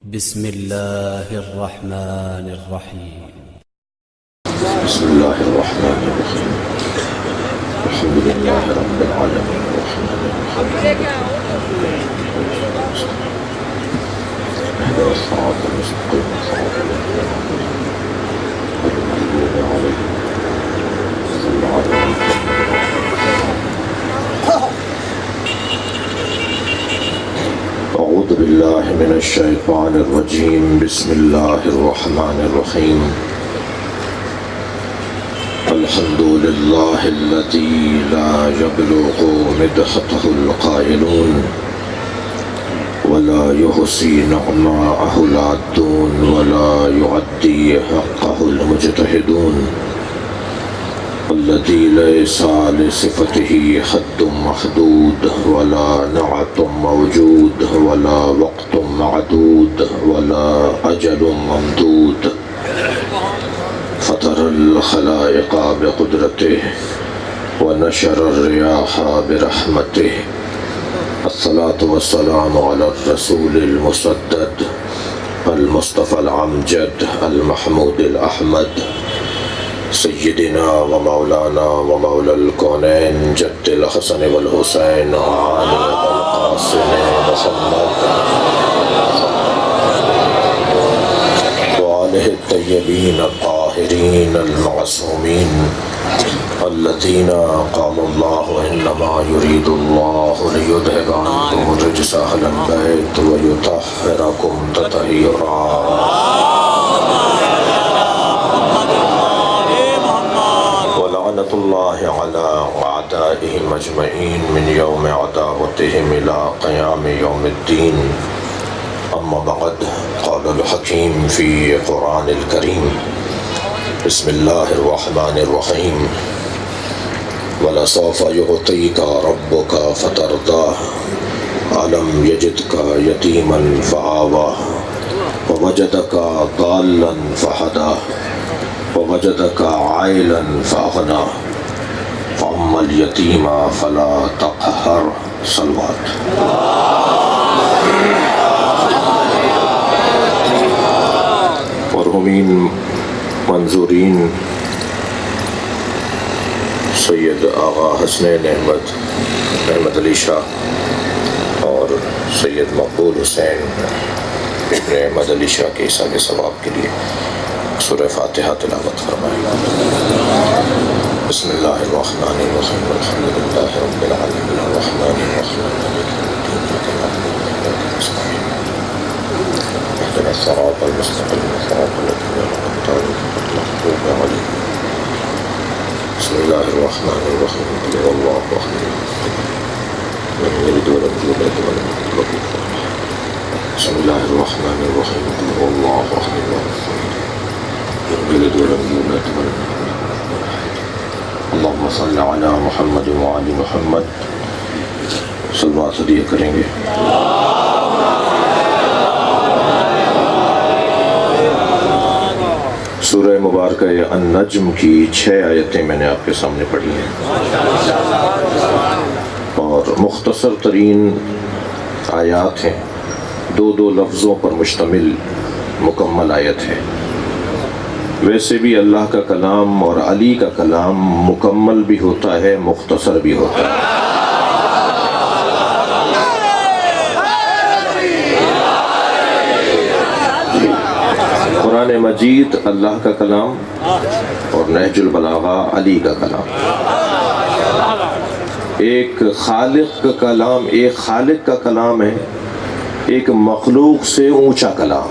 بسم الله الرحمن الرحيم. بسم الله الرحمن الرحيم. الحمد لله رب العالمين الرحمن الرحيم. اهدنا الصراط المستقيم صراط الذين أنعمت عليهم غير المغضوب عليهم ولا الضالين. أعوذ بالله من الشيطان الرجيم. بسم الله الرحمن الرحيم. الحمد لله الذي لا يبلغ مدحته القائلون ولا يحصي نعماءه العادون ولا يعدي حقه المجتهدون الذي ليس لصفته حد محدود ولا نعت موجود ولا وقت معدود ولا أجل ممدود فطر الخلائق بقدرته ونشر الرياح برحمته. الصلاة والسلام على الرسول المسدد المصطفى العمجد المحمود الأحمد سيدنا ومولانا ومولى الكونين جد الحسن والحسين وعلي القاسم محمد وآله الطيبين الطاهرين المعصومين الذين قال الله إنما يريد الله ليذهب عنكم الرجس أهل البيت ويطهركم تطهيرا. ولعنة الله على أعدائهم أجمعين من يوم عداوتهم إلى قيام يوم الدين. أما بعد، قال الحكيم في قرآن الكريم بسم الله الرحمن الرحيم. ولسوف يعطيك ربك فترضاه ألم يجدك يتيما فآوى ووجدك ضالا فهدى ووجدك عائلا فأغنى فأما اليتيم فلا تقهر. صلوات. مرحومین منظورین سید آغا حسنین احمد علی شاہ اور سید مقبول حسین ابن احمد علی شاہ کے حصہ کے ثواب کے لیے سورہ فاتحہ تلاوت فرمائیں. بسم اللہ الرحمن الرحیم. الحمد للہ رب العالمین الرحمن الرحیم مالک یوم الدین اهدنا الصراط المستقيم صراط الذين أنعمت عليهم غير المغضوب عليهم. بسم الله الرحمن الرحيم. قل هو الله أحد لم يلد ولم يولد ولم يكن له كفوا أحد. بسم الله الرحمن الرحيم. قل هو الله أحد لم يلد ولم يولد ولم يكن له كفوا أحد. اللهم صل على محمد وعلى محمد. صلوات دیا کریں گے. سورہ مبارکہ النجم کی 6 آیتیں میں نے آپ کے سامنے پڑھی ہیں اور مختصر ترین آیات ہیں. 2 لفظوں پر مشتمل مکمل آیت ہے. ویسے بھی اللہ کا کلام اور علی کا کلام مکمل بھی ہوتا ہے، مختصر بھی ہوتا ہے. قرآن مجید اللہ کا کلام اور نہج البلاغہ علی کا کلام. ایک خالق کا کلام ایک خالق کا کلام ہے، ایک مخلوق سے اونچا کلام.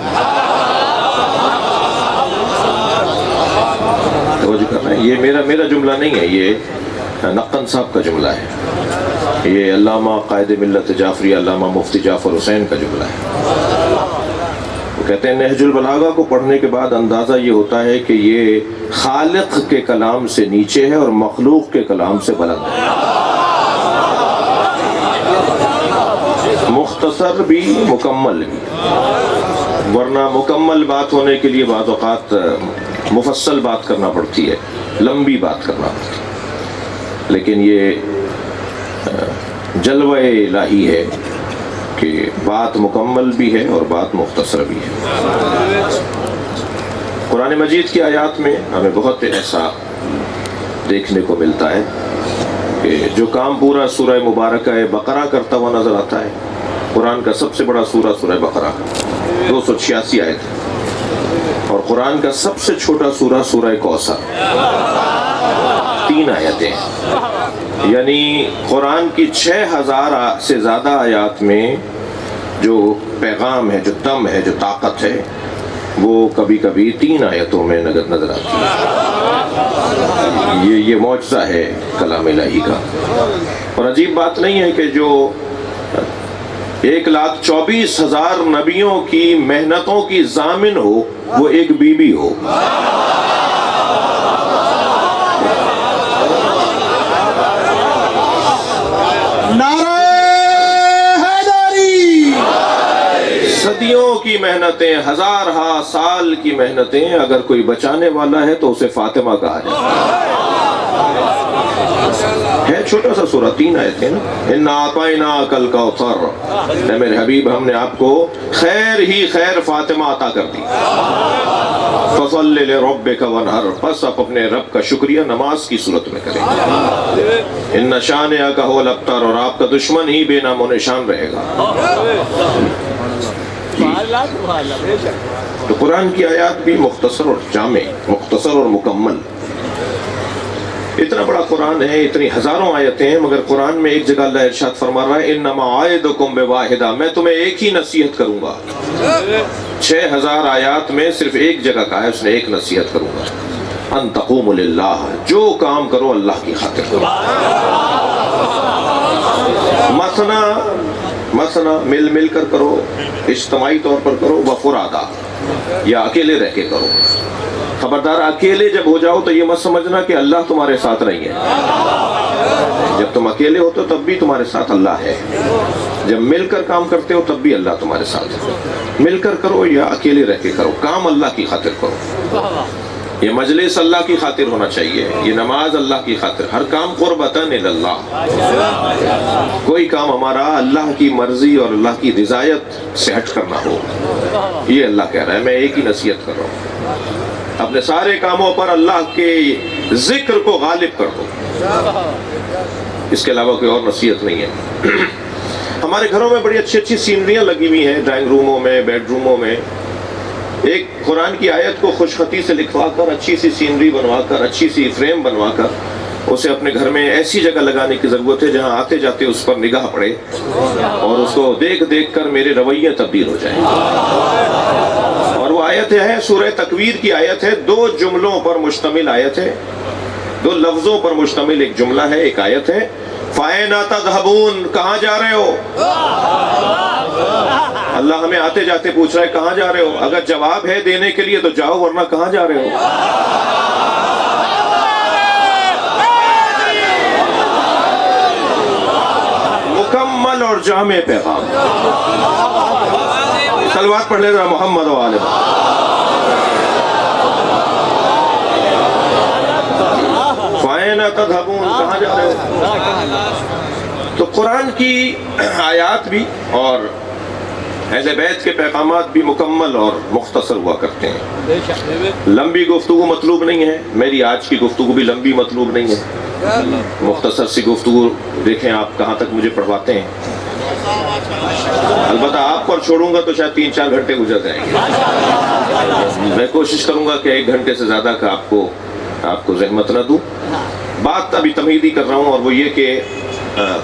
توجہ کرنا ہے، یہ میرا جملہ نہیں ہے، یہ نقن صاحب کا جملہ ہے. یہ علامہ قائد ملت جعفری علامہ مفتی جعفر حسین کا جملہ ہے. کہتے ہیں نہج البلاغہ کو پڑھنے کے بعد اندازہ یہ ہوتا ہے کہ یہ خالق کے کلام سے نیچے ہے اور مخلوق کے کلام سے بلند ہے. مختصر بھی مکمل بھی، ورنہ مکمل بات ہونے کے لیے بعض اوقات مفصل بات کرنا پڑتی ہے، لمبی بات کرنا پڑتی ہے. لیکن یہ جلوہ الہی ہے کہ بات مکمل بھی ہے اور بات مختصر بھی ہے۔ قرآن مجید کی آیات میں ہمیں بہت ایسا دیکھنے کو ملتا ہے کہ جو کام پورا سورہ مبارکہ بقرہ کرتا ہوا نظر آتا ہے۔ قرآن کا سب سے بڑا سورہ سورہ بقرہ 286 آیت ہے، اور قرآن کا سب سے چھوٹا سورہ سورہ کوثر 3 آیتیں، یعنی قرآن کی 6000 سے زیادہ آیات میں جو پیغام ہے، جو دم ہے، جو طاقت ہے، وہ کبھی کبھی 3 آیتوں میں نظر آتی ہے۔ یہ معجزہ ہے کلام الہی کا۔ اور عجیب بات نہیں ہے کہ جو 1,24,000 نبیوں کی محنتوں کی ضامن ہو وہ ایک بی بی ہو۔ صدیوں کی محنتیں، ہزارہا سال کی محنتیں، اگر کوئی بچانے والا ہے تو اسے فاطمہ کہا جائے۔ ہے چھوٹا سا سورہ، 3 آیتیں نا۔ اِنَّا أَعْطَيْنَاكَ الْكَوْثَرَ، اے میرے حبیب ہم نے آپ کو خیر ہی خیر فاطمہ عطا کر دی۔ فَصَلِّ لِرَبِّكَ وَانْحَرْ، بس آپ اپنے رب کا شکریہ نماز کی صورت میں کریں۔ إِنَّ شَانِئَكَ هُوَ الْأَبْتَرُ، اور آپ کا دشمن ہی بے نام و نشان رہے گا۔ تو قرآن کی آیات بھی مختصر اور جامع، مختصر اور مکمل۔ اتنا بڑا قرآن ہے، اتنی ہزاروں آیتیں ہیں، مگر قرآن میں ایک جگہ اللہ ارشاد فرما رہا ہے انما اعظکم بواحدہ، میں تمہیں ایک ہی نصیحت کروں گا۔ 6000 آیات میں صرف ایک جگہ کہا ہے اس نے ایک نصیحت کروں گا، ان تقوموا للہ، جو کام کرو اللہ کی خاطر کرو۔ مثنا مل کر کرو، اجتماعی طور پر کرو، وفرادا، یا اکیلے رہ کے کرو۔ خبردار اکیلے جب ہو جاؤ تو یہ مت سمجھنا کہ اللہ تمہارے ساتھ نہیں ہے۔ جب تم اکیلے ہوتے ہو تب بھی تمہارے ساتھ اللہ ہے، جب مل کر کام کرتے ہو تب بھی اللہ تمہارے ساتھ ہے۔ مل کر کرو یا اکیلے رہ کے کرو، کام اللہ کی خاطر کرو۔ یہ مجلس اللہ کی خاطر ہونا چاہیے، یہ نماز اللہ کی خاطر، ہر کام قربتاً اللہ۔ کوئی کام ہمارا اللہ کی مرضی اور اللہ کی رضایت سے ہٹ کرنا ہو، یہ اللہ کہہ رہا ہے۔ میں ایک ہی نصیحت کر رہا ہوں، اپنے سارے کاموں پر اللہ کے ذکر کو غالب کر دو، اس کے علاوہ کوئی اور نصیحت نہیں ہے۔ ہمارے گھروں میں بڑی اچھی اچھی سینریاں لگی ہوئی ہیں، ڈرائنگ روموں میں، بیڈ روموں میں۔ ایک قرآن کی آیت کو خوش خطی سے لکھوا کر، اچھی سی سینری بنوا کر، اچھی سی فریم بنوا کر اسے اپنے گھر میں ایسی جگہ لگانے کی ضرورت ہے جہاں آتے جاتے اس پر نگاہ پڑے اور اس کو دیکھ دیکھ کر میرے رویے تبدیل ہو جائیں۔ اور وہ آیت ہے سورہ تکویر کی آیت ہے، 2 جملوں پر مشتمل آیت ہے، 2 لفظوں پر مشتمل ایک جملہ ہے، ایک آیت ہے۔ فَأَيْنَ تَذْهَبُونَ، کہاں جا رہے ہو؟ اللہ ہمیں آتے جاتے پوچھ رہا ہے کہاں جا رہے ہو؟ اگر جواب ہے دینے کے لیے تو جاؤ، ورنہ کہاں جا رہے ہو؟ مکمل اور جامع پیغام۔ صلوات پڑھ لے ذرا محمد و آل فَأَيْنَ تَذْهَبُونَ، کہاں جا رہے ہو؟ تو قرآن کی آیات بھی اور اہل بیت کے پیغامات بھی مکمل اور مختصر ہوا کرتے ہیں۔ لمبی گفتگو مطلوب نہیں ہے، میری آج کی گفتگو بھی لمبی مطلوب نہیں ہے، مختصر سی گفتگو۔ دیکھیں آپ کہاں تک مجھے پڑھواتے ہیں، البتہ آپ پر چھوڑوں گا تو شاید 3-4 گھنٹے گزر جائیں گے۔ میں کوشش کروں گا کہ 1 گھنٹے سے زیادہ کا آپ کو زحمت نہ دوں۔ بات ابھی تمہیدی کر رہا ہوں، اور وہ یہ کہ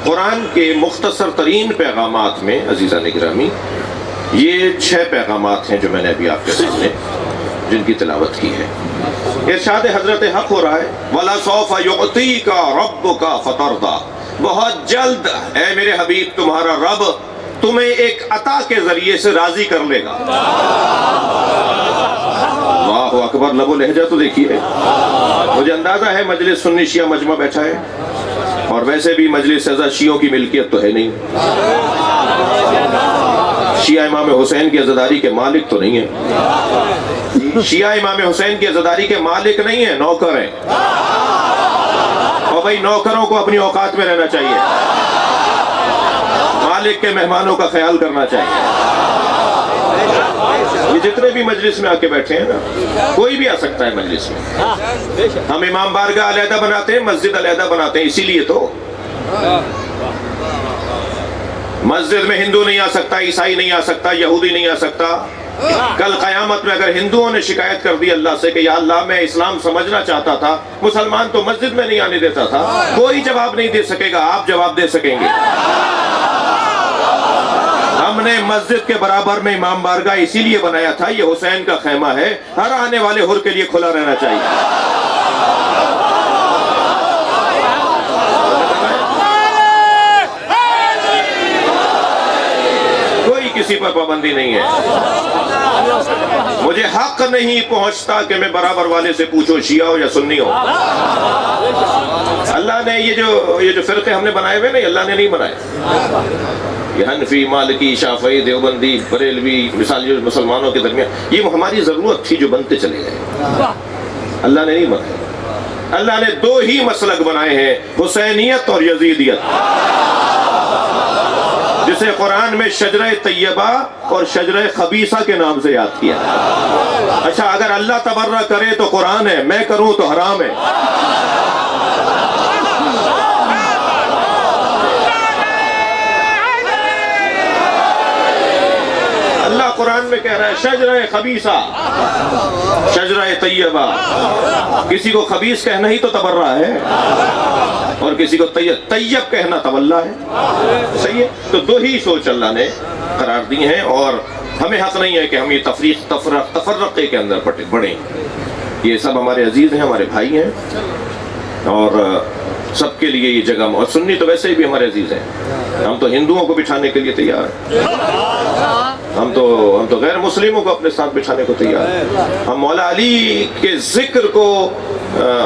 قرآن کے مختصر ترین پیغامات میں عزیزان گرامی یہ 6 پیغامات ہیں جو میں نے ابھی آپ کے سامنے جن کی تلاوت کی ہے۔ ارشاد حضرت حق ہو رہا ہے وَلَسَوْفَ يُعْطِيكَ رَبُّكَ فَتَرْضَىٰ، بہت جلد اے میرے حبیب تمہارا رب تمہیں ایک عطا کے ذریعے سے راضی کر لے گا۔ اللہ اکبر، لب و لہجہ تو دیکھیے۔ مجھے اندازہ ہے مجلس سنی شیعہ مجمع بیٹھا ہے، اور ویسے بھی مجلس سزا شیعوں کی ملکیت تو ہے نہیں، شیعہ امام حسین کی عزاداری کے مالک تو نہیں ہیں، شیعہ امام حسین کی عزاداری کے مالک نہیں ہیں، نوکر ہیں۔ اور بھائی نوکروں کو اپنی اوقات میں رہنا چاہیے۔ مالک کے مہمانوں کا خیال کرنا چاہیے۔ یہ جتنے بھی مجلس میں آ کے بیٹھے ہیں نا، کوئی بھی آ سکتا ہے مجلس میں۔ ہم امام بارگاہ علیحدہ بناتے ہیں، مسجد علیحدہ بناتے ہیں، اسی لیے تو مسجد میں ہندو نہیں آ سکتا، عیسائی نہیں آ سکتا، یہودی نہیں آ سکتا۔ کل قیامت میں اگر ہندوؤں نے شکایت کر دی اللہ سے کہ یا اللہ میں اسلام سمجھنا چاہتا تھا، مسلمان تو مسجد میں نہیں آنے دیتا تھا، کوئی جواب نہیں دے سکے گا، آپ جواب دے سکیں گے۔ ہم نے مسجد کے برابر میں امام بارگاہ اسی لیے بنایا تھا، یہ حسین کا خیمہ ہے، ہر آنے والے حر کے لیے کھلا رہنا چاہیے۔ کوئی کسی پر پابندی نہیں ہے۔ مجھے حق نہیں پہنچتا کہ میں برابر والے سے پوچھو شیعہ ہو یا سنی ہو۔ اللہ نے یہ جو فرقے ہم نے بنائے ہوئے نا، یہ اللہ نے نہیں بنائے۔ یہ حنفی، مالکی، شافعی، دیوبندی، بریلوی، مثال جو مسلمانوں کے درمیان، یہ ہماری ضرورت تھی جو بنتے چلے گئے، اللہ نے نہیں بنائے۔ اللہ نے دو ہی مسلک بنائے ہیں، حسینیت اور یزیدیت، جسے قرآن میں شجرہ طیبہ اور شجرہ خبیثہ کے نام سے یاد کیا۔ اچھا، اگر اللہ تبرہ کرے تو قرآن ہے، میں کروں تو حرام ہے۔ اللہ قرآن میں کہہ رہا ہے شجرہ خبیثہ، شجرہ طیبہ۔ کسی کو خبیث کہنا ہی تو تبرہ ہے، اور کسی کو طیب کہنا تولا ہے۔ صحیح ہے؟ تو دو ہی سوچ اللہ نے قرار دی ہیں، اور ہمیں حق نہیں ہے کہ ہم یہ تفرقے کے اندر بڑھیں۔ یہ سب ہمارے عزیز ہیں، ہمارے بھائی ہیں، اور سب کے لیے یہ جگہ، اور سنی تو ویسے بھی ہمارے عزیز ہیں۔ ہم تو ہندوؤں کو بٹھانے کے لیے تیار ہیں، ہم تو غیر مسلموں کو اپنے ساتھ بٹھانے کو تیار ہیں۔ ہم مولا علی کے ذکر کو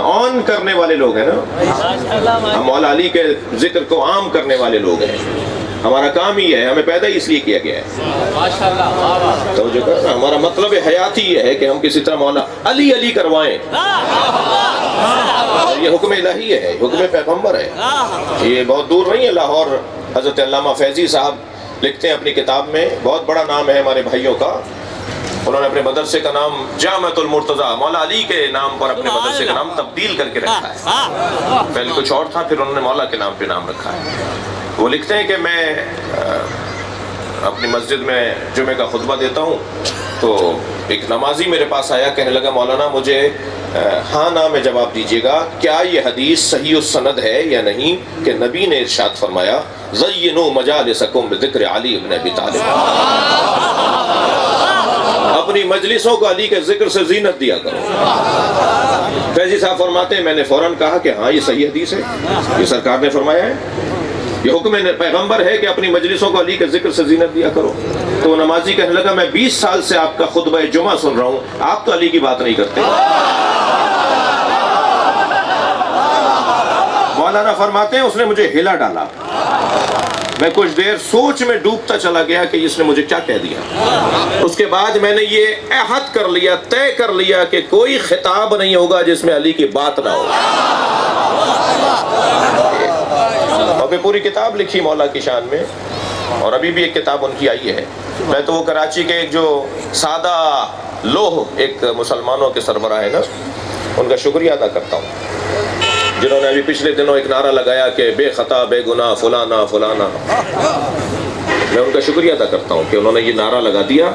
آن کرنے والے لوگ ہیں نا، ہم مولا علی کے ذکر کو عام کرنے والے لوگ ہیں۔ ہمارا کام ہی ہے، ہمیں پیدا ہی اس لیے کیا گیا ہے۔ تو جو کہنا ہمارا مطلب حیاتی یہ ہے کہ ہم کسی طرح مولا علی علی کروائیں۔ یہ حکم الہی ہے، حکم پیغمبر ہے، یہ بہت دور نہیں ہے۔ لاہور حضرت علامہ فیضی صاحب لکھتے ہیں اپنی کتاب میں، بہت بڑا نام ہے ہمارے بھائیوں کا، انہوں نے اپنے مدرسے کا نام جامعۃ المرتضیٰ، مولا علی کے نام پر اپنے مدرسے کا نام تبدیل کر کے رکھا ہے۔ پہلے کچھ اور تھا، پھر انہوں نے مولا کے نام پہ نام رکھا ہے۔ وہ لکھتے ہیں کہ میں اپنی مسجد میں جمعہ کا خطبہ دیتا ہوں، تو ایک نمازی میرے پاس آیا، کہنے لگا مولانا مجھے ہاں نا میں جواب دیجیے گا، کیا یہ حدیث صحیح السند ہے یا نہیں کہ نبی نے ارشاد فرمایا زینوا مجالسکم بذکر علی بن ابی طالب، اپنی مجلسوں کو علی کے ذکر سے زینت دیا کرو۔ فیضی صاحب فرماتے ہیں میں نے فوراً کہا کہ ہاں یہ صحیح حدیث ہے، یہ سرکار نے فرمایا ہے، یہ حکم پیغمبر ہے کہ اپنی مجلسوں کو علی کے ذکر سے زینت دیا کرو۔ تو وہ نمازی کہنے لگا میں 20 سال سے آپ کا خطبہ جمعہ سن رہا ہوں، آپ تو علی کی بات نہیں کرتے۔ مولانا فرماتے ہیں اس نے مجھے ہلا ڈالا، میں کچھ دیر سوچ میں ڈوبتا چلا گیا کہ اس نے مجھے کیا کہہ دیا۔ اس کے بعد میں نے یہ عہد کر لیا، طے کر لیا کہ کوئی خطاب نہیں ہوگا جس میں علی کی بات نہ ہو۔ اور پھر پوری کتاب لکھی مولا کی شان میں، اور ابھی بھی ایک کتاب ان کی آئی ہے۔ میں تو وہ کراچی کے ایک جو سادہ لوہ ایک مسلمانوں کے سربراہ ہے نا، ان کا شکریہ ادا کرتا ہوں، جنہوں نے ابھی پچھلے دنوں ایک نعرہ لگایا کہ بے خطا بے گناہ فلانا فلانا۔ میں ان کا شکریہ ادا کرتا ہوں کہ انہوں نے یہ نعرہ لگا دیا،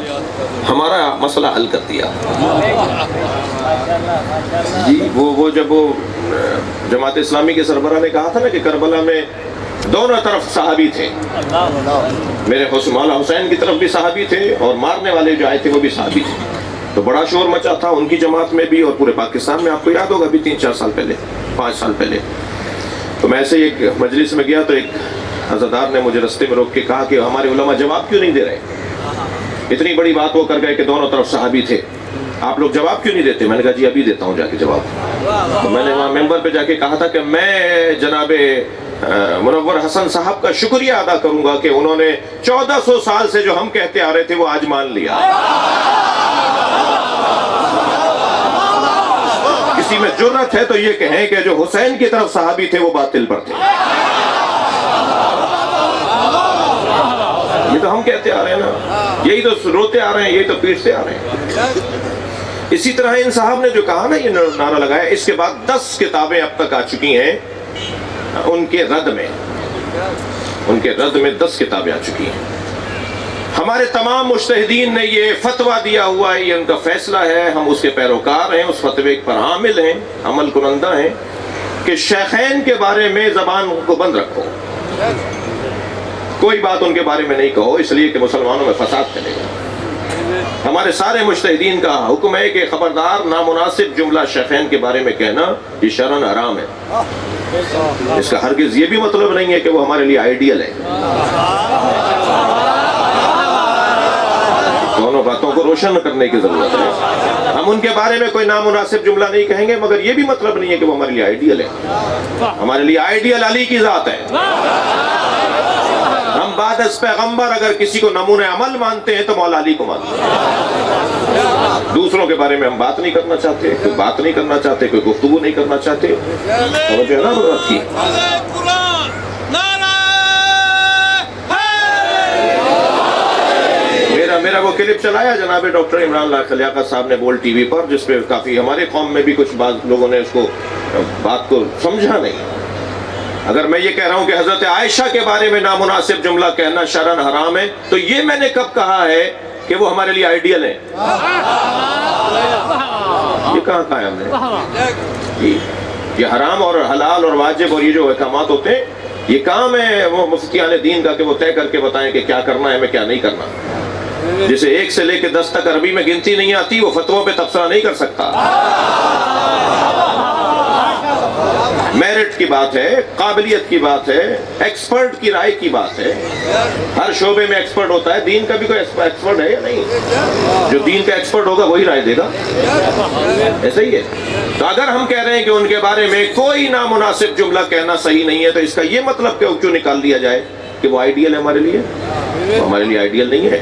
ہمارا مسئلہ حل کر دیا۔ جی وہ جب وہ جماعت اسلامی کے سربراہ نے کہا تھا نا کہ کربلا میں دونوں طرف صحابی تھے، میرے مولا حسین کی طرف بھی صحابی تھے، اور مارنے والے جو آئے تھے وہ بھی صحابی تھے، تو بڑا شور مچا تھا ان کی جماعت میں بھی اور پورے پاکستان میں۔ آپ کو یاد ہوگا ابھی 3-4 سال پہلے، 5 سال پہلے، تو میں ایسے ایک مجلس میں گیا تو ایک عزادار نے مجھے رستے میں روک کے کہا کہ ہمارے علماء جواب کیوں نہیں دے رہے، اتنی بڑی بات وہ کر گئے کہ دونوں طرف صحابی تھے، آپ لوگ جواب کیوں نہیں دیتے؟ میں نے کہا جی ابھی دیتا ہوں جا کے جواب۔ تو میں نے وہاں ممبر پہ جا کے کہا تھا کہ میں جناب منور حسن صاحب کا شکریہ ادا کروں گا کہ انہوں نے 1400 سال سے جو ہم کہتے آ رہے تھے وہ آج مان لیا۔ کسی میں جرت ہے تو یہ کہیں کہ جو حسین کی طرف صحابی تھے وہ باطل پر تھے۔ یہ تو ہم کہتے آ رہے ہیں نا، یہی تو روتے آ رہے ہیں، یہی تو پیٹتے آ رہے ہیں۔ اسی طرح ان صاحب نے جو کہا نا، یہ نعرہ لگایا، اس کے بعد 10 کتابیں اب تک آ چکی ہیں ان کے رد میں، ان کے رد میں 10 کتابیں آ چکی ہیں۔ ہمارے تمام مجتہدین نے یہ فتویٰ دیا ہوا ہے، یہ ان کا فیصلہ ہے، ہم اس کے پیروکار ہیں، اس فتوے پر عامل ہیں، عمل کنندہ ہیں، کہ شیخین کے بارے میں زبان کو بند رکھو، کوئی بات ان کے بارے میں نہیں کہو، اس لیے کہ مسلمانوں میں فساد پھیلے گا۔ ہمارے سارے مجتہدین کا حکم ہے کہ خبردار نامناسب جملہ شیخین کے بارے میں کہنا یہ شرعاً حرام ہے۔ اس کا ہرگز یہ بھی مطلب نہیں ہے کہ وہ ہمارے لیے آئیڈیل ہے۔ دونوں باتوں کو روشن کرنے کی ضرورت ہے۔ ہم ان کے بارے میں کوئی نامناسب جملہ نہیں کہیں گے، مگر یہ بھی مطلب نہیں ہے کہ وہ ہمارے لیے آئیڈیل ہے۔ ہمارے لیے آئیڈیل علی کی ذات ہے۔ ہم بعد از پیغمبر اگر کسی کو نمونہ عمل مانتے ہیں تو مولا علی کو مانتے ہیں۔ دوسروں کے بارے میں ہم بات نہیں کرنا چاہتے، کوئی بات نہیں کرنا چاہتے، کوئی گفتگو نہیں کرنا چاہتے۔ سمجھ ہے نا بات کی؟ میرا وہ کلپ چلایا جناب ڈاکٹر عمران لاکھ لیاقت صاحب نے بول ٹی وی پر، جس پہ کافی ہمارے قوم میں بھی کچھ لوگوں نے اس کو بات کو سمجھا نہیں۔ اگر میں یہ کہہ رہا ہوں کہ حضرت عائشہ کے بارے میں نامناسب جملہ کہنا شرعاً حرام ہے، تو یہ میں نے کب کہا ہے کہ وہ ہمارے لیے آئیڈیل ہیں؟ یہ کہاں کہا ہے ہم نے؟ یہ حرام اور حلال اور واجب اور یہ جو احکامات ہوتے ہیں، یہ کام ہے وہ مفتیان دین کا کہ وہ طے کر کے بتائیں کہ کیا کرنا ہے ہمیں کیا نہیں کرنا۔ جسے 1 سے لے کے 10 تک عربی میں گنتی نہیں آتی، وہ فتووں پہ تبصرہ نہیں کر سکتا۔ میرٹ کی بات ہے، قابلیت کی بات ہے، ایکسپرٹ کی رائے کی بات ہے۔ ہر شعبے میں ایکسپرٹ ہوتا ہے، دین کا بھی کوئی ایکسپرٹ ہے یا نہیں؟ جو دین کا ایکسپرٹ ہوگا وہی رائے دے گا، ایسا ہی ہے۔ تو اگر ہم کہہ رہے ہیں کہ ان کے بارے میں کوئی نامناسب جملہ کہنا صحیح نہیں ہے، تو اس کا یہ مطلب کیوں نکال دیا جائے کہ وہ آئیڈیل ہے ہمارے لیے؟ وہ ہمارے لیے آئیڈیل نہیں ہے۔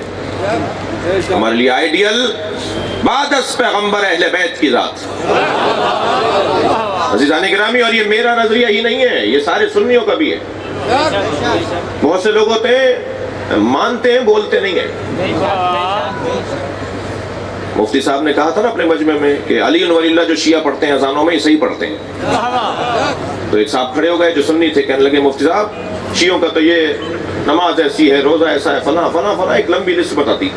ہمارے لیے آئیڈیل بعد از پیغمبر اہل بیت کی ذات۔ عزیزان گرامی، اور یہ میرا نظریہ ہی نہیں ہے، یہ سارے سنیوں کا بھی ہے۔ بہت سے لوگ ہوتے ہیں مانتے ہیں، بولتے نہیں ہیں۔ مفتی صاحب نے کہا تھا نا اپنے مجمع میں کہ علی ولی اللہ جو شیعہ پڑھتے ہیں اذانوں میں، یہ صحیح پڑھتے ہیں۔ تو ایک صاحب کھڑے ہو گئے جو سنی تھے، کہنے لگے مفتی صاحب شیعوں کا تو یہ نماز ایسی ہے، روزہ ایسا ہے، فلاں فلاں فلاں، ایک لمبی لسٹ بتاتی۔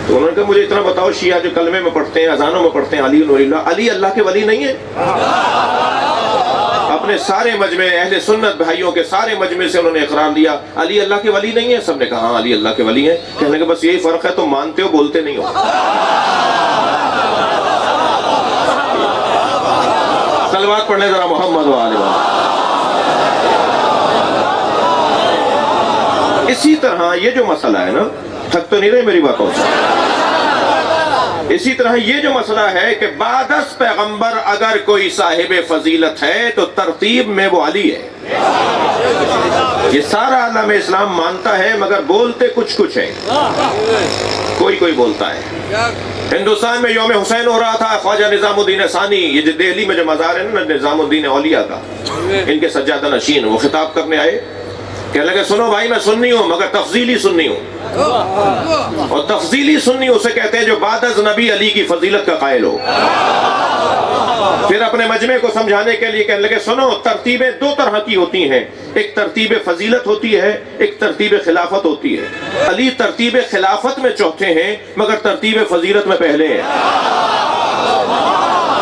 تو انہوں نے کہا مجھے اتنا بتاؤ، شیعہ جو کلمے میں پڑھتے ہیں، اذانوں میں پڑھتے ہیں علی ولی اللہ، علی اللہ کے ولی نہیں ہے؟ اپنے سارے مجمع اہل سنت بھائیوں کے سارے مجمع سے انہوں نے اقرار دیا علی اللہ کے ولی نہیں ہے۔ سب نے کہا ہاں علی اللہ کے ولی ہیں۔ کہنے لگے بس یہی فرق ہے، تم مانتے ہو بولتے نہیں ہو۔ صلوات پڑھنے ذرا محمد و آل محمد۔ اسی طرح یہ جو مسئلہ ہے نا، تھک تو نہیں رہے میری باتوں سے؟ اسی طرح یہ جو مسئلہ ہے کہ بعد از پیغمبر اگر کوئی صاحب فضیلت ہے تو ترتیب میں وہ علی ہے۔ یہ سارا عالم اسلام مانتا ہے، مگر بولتے کچھ ہیں، کوئی بولتا ہے۔ ہندوستان میں یوم حسین ہو رہا تھا، خواجہ نظام الدین ثانی، یہ جو دہلی میں جو مزار ہے نا نظام الدین اولیاء کا، ان کے سجادہ نشین، وہ خطاب کرنے آئے، کہنے لگے سنو بھائی میں سنی ہوں مگر تفضیلی سنی ہوں، اور تفضیلی سنی اسے کہتے ہیں جو بعد از نبی علی کی فضیلت کا قائل ہو۔ پھر اپنے مجمع کو سمجھانے کے لیے کہنے لگے سنو، ترتیبیں 2 طرح کی ہوتی ہیں، ایک ترتیب فضیلت ہوتی ہے، ایک ترتیب خلافت ہوتی ہے۔ علی ترتیب خلافت میں چوتھے ہیں مگر ترتیب فضیلت میں پہلے ہیں۔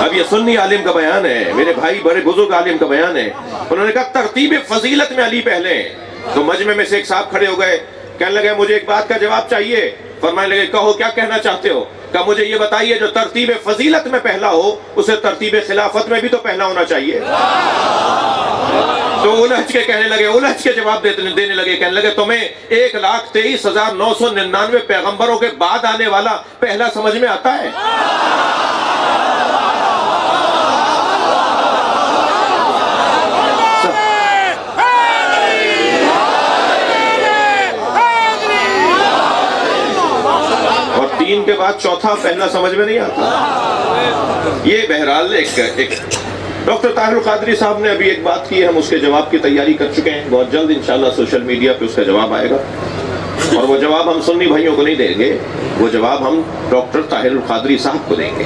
اب یہ سنی عالم کا بیان ہے، میرے بھائی بڑے بزرگ عالم کا بیان ہے، انہوں نے کہا ترتیب فضیلت میں علی پہلے ہیں۔ تو مجمع میں سے ایک صاحب کھڑے ہو گئے، کہنے لگے مجھے ایک بات کا جواب چاہیے۔ فرمانے لگے کہو کیا کہنا چاہتے ہو؟ کہا مجھے یہ بتائیے جو ترتیب فضیلت میں پہلا ہو اسے ترتیب خلافت میں بھی تو پہلا ہونا چاہیے۔ تو الجھ کے کہنے لگے، الجھ کے جواب دینے لگے، کہنے لگے تمہیں 1,23,999 پیغمبروں کے بعد آنے والا پہلا سمجھ میں آتا ہے؟ اور 3 کے بعد چوتھا پہلا سمجھ میں نہیں آتا۔ یہ بہرحال ایک ڈاکٹر طاہر القادری صاحب نے ابھی ایک بات کی ہے، ہم اس کے جواب کی تیاری کر چکے ہیں، بہت جلد انشاءاللہ سوشل میڈیا پہ اس کا جواب آئے گا۔ اور وہ جواب ہم سنی بھائیوں کو نہیں دیں گے، وہ جواب ہم ڈاکٹر طاہر القادری صاحب کو دیں گے،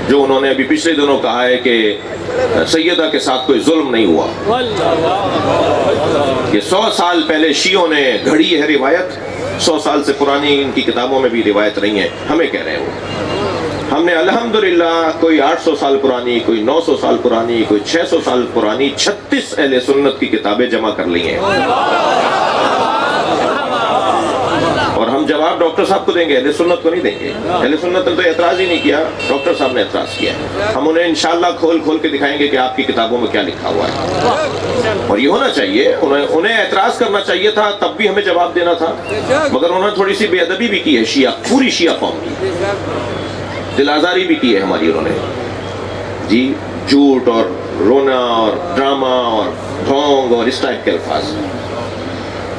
جو انہوں نے ابھی پچھلے دنوں کہا ہے کہ سیدہ کے ساتھ کوئی ظلم نہیں ہوا۔ یہ 100 سال پہلے شیعوں نے گھڑی ہے روایت، 100 سال سے پرانی ان کی کتابوں میں بھی روایت نہیں ہے، ہمیں کہہ رہے ہیں وہ۔ ہم نے الحمدللہ کوئی 800 سال پرانی، کوئی 900 سال پرانی، کوئی 600 سال پرانی 36 اہل سنت کی کتابیں جمع کر لی ہیں، اور ہم جواب ڈاکٹر صاحب کو دیں گے، اہل سنت کو نہیں دیں گے۔ اہل سنت نے تو اعتراض ہی نہیں کیا، ڈاکٹر صاحب نے اعتراض کیا۔ ہم انہیں انشاءاللہ کھول کھول کے دکھائیں گے کہ آپ کی کتابوں میں کیا لکھا ہوا ہے، اور یہ ہونا چاہیے۔ انہیں اعتراض کرنا چاہیے تھا، تب بھی ہمیں جواب دینا تھا، مگر انہوں نے تھوڑی سی بے ادبی بھی کی ہے شیعہ، پوری شیعہ قوم کی دل آزاری بھی کی ہے ہماری، انہوں نے جی جھوٹ اور رونا اور ڈرامہ اور ڈھونگ اور اس ٹائپ کے الفاظ۔